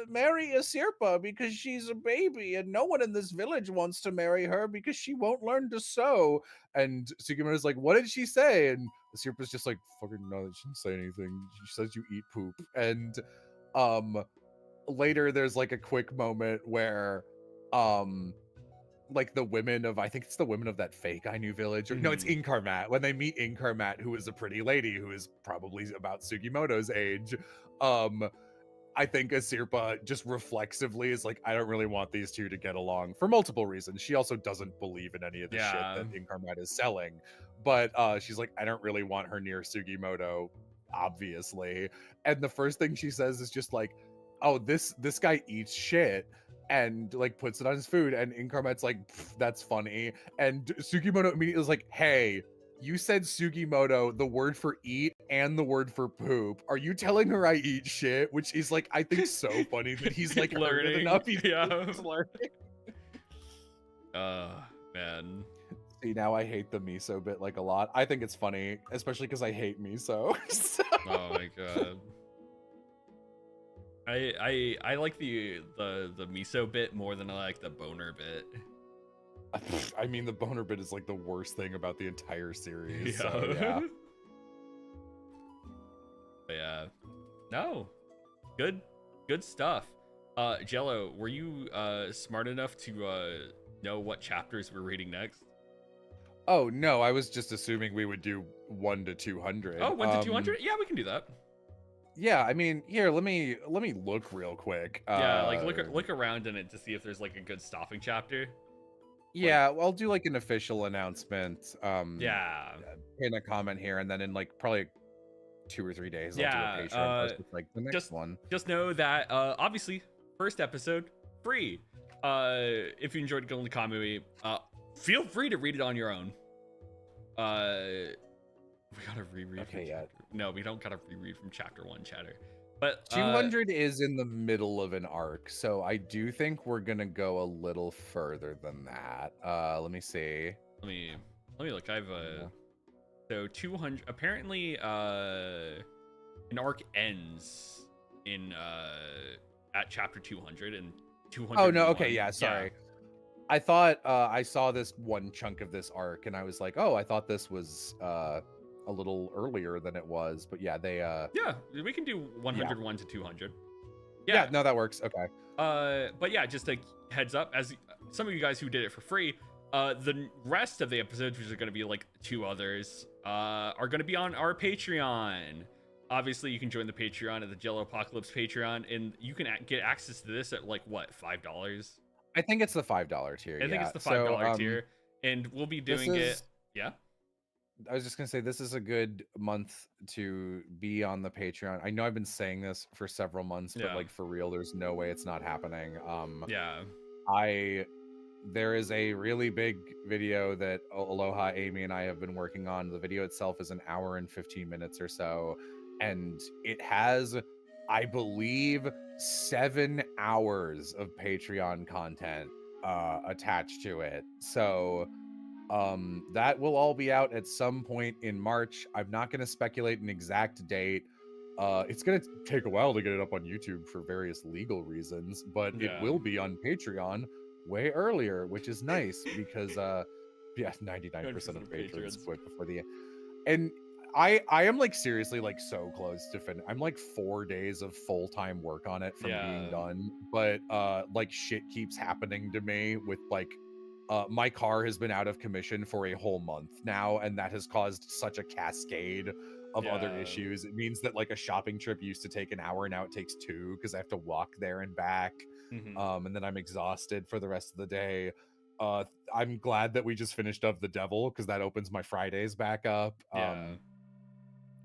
B: marry Asirpa because she's a baby and no one in this village wants to marry her because she won't learn to sew. And Sugimoto's like, what did she say? And Asirpa's just like, fucking no, she didn't say anything. She says you eat poop. And later there's like a quick moment where like the women of, I think it's the women of that fake I Knew village, or no, it's Inkarmat, when they meet Inkarmat, who is a pretty lady who is probably about Sugimoto's age. I think Asirpa just reflexively is like, I don't really want these two to get along for multiple reasons. She also doesn't believe in any of the shit that Inkarmat is selling, but she's like, I don't really want her near Sugimoto, obviously. And the first thing she says is just like, oh, this guy eats shit, and like puts it on his food, and Inkarmat's like, that's funny. And Sugimoto immediately is like, hey, you said Sugimoto, the word for eat and the word for poop. Are you telling her I eat shit? Which is like, I think so funny that he's like learning enough. He's learning.
A: Man.
B: See, now I hate the miso bit like a lot. I think it's funny, especially because I hate miso. So.
A: Oh my God. I like the miso bit more than I like the boner bit.
B: I mean, the boner bit is like the worst thing about the entire series. Yeah. So, yeah.
A: But yeah. No. Good stuff. Jello, were you smart enough to know what chapters we're reading next?
B: Oh no, I was just assuming we would do 1 to 200.
A: Oh, 1 to 200? Yeah, we can do that.
B: Yeah, I mean, here, let me look real quick.
A: Yeah, like look around in it to see if there's like a good stopping chapter.
B: Yeah, I'll do like an official announcement.
A: Yeah.
B: In a comment here, and then in like probably 2 or 3 days, I'll do a Patreon post with like the next one.
A: Just know that obviously first episode free. If you enjoyed Golden Kamuy, feel free to read it on your own. We gotta reread.
B: Okay, yeah.
A: No, we don't gotta reread from chapter 1, chatter. But
B: 200 is in the middle of an arc, so I do think we're gonna go a little further than that. Let me see.
A: Let me look. I've so 200. Apparently, an arc ends in at chapter 200 and 200.
B: Oh no, okay, yeah, sorry. Yeah. I thought I saw this one chunk of this arc, and I was like, oh, I thought this was a little earlier than it was, but yeah, they
A: yeah, we can do 101 to 200.
B: Yeah, no, that works. Okay.
A: But yeah, just a heads up, as some of you guys who did it for free, the rest of the episodes, which are going to be like 2 others, are going to be on our Patreon. Obviously, you can join the Patreon at the Jello Apocalypse Patreon, and you can get access to this at like what, $5?
B: I think it's the $5 tier.
A: I think it's the $5 tier, and we'll be doing it. Yeah.
B: I was just gonna say, this is a good month to be on the Patreon. I know I've been saying this for several months, but like for real, there's no way it's not happening. There is a really big video that Aloha, Amy, and I have been working on. The video itself is an hour and 15 minutes or so, and it has, I believe, 7 hours of Patreon content attached to it. So that will all be out at some point in March. I'm not going to speculate an exact date. It's going to take a while to get it up on YouTube for various legal reasons, but it will be on Patreon way earlier, which is nice because 99% of patrons quit before the end. And I am like seriously like so close to I'm like 4 days of full-time work on it from being done, but like shit keeps happening to me with like my car has been out of commission for a whole month now, and that has caused such a cascade of other issues. It means that like a shopping trip used to take an hour, now it takes 2 because I have to walk there and back. And then I'm exhausted for the rest of the day. I'm glad that we just finished up The Devil because that opens my Fridays back up,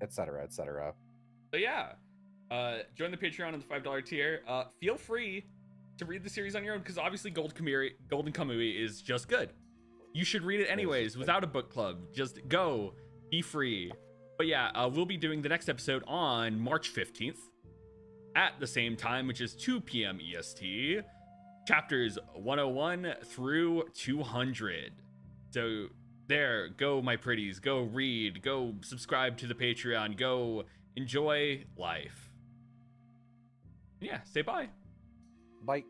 B: etc, etc.
A: So yeah, join the Patreon on the $5 tier. Feel free to read the series on your own, because obviously Golden Kamuy is just good. You should read it anyways without a book club. Just go, be free. But yeah, we'll be doing the next episode on March 15th at the same time, which is 2 p.m. EST, chapters 101 through 200. So there, go my pretties, go read, go subscribe to the Patreon, go enjoy life. Yeah, say bye.
B: Bye.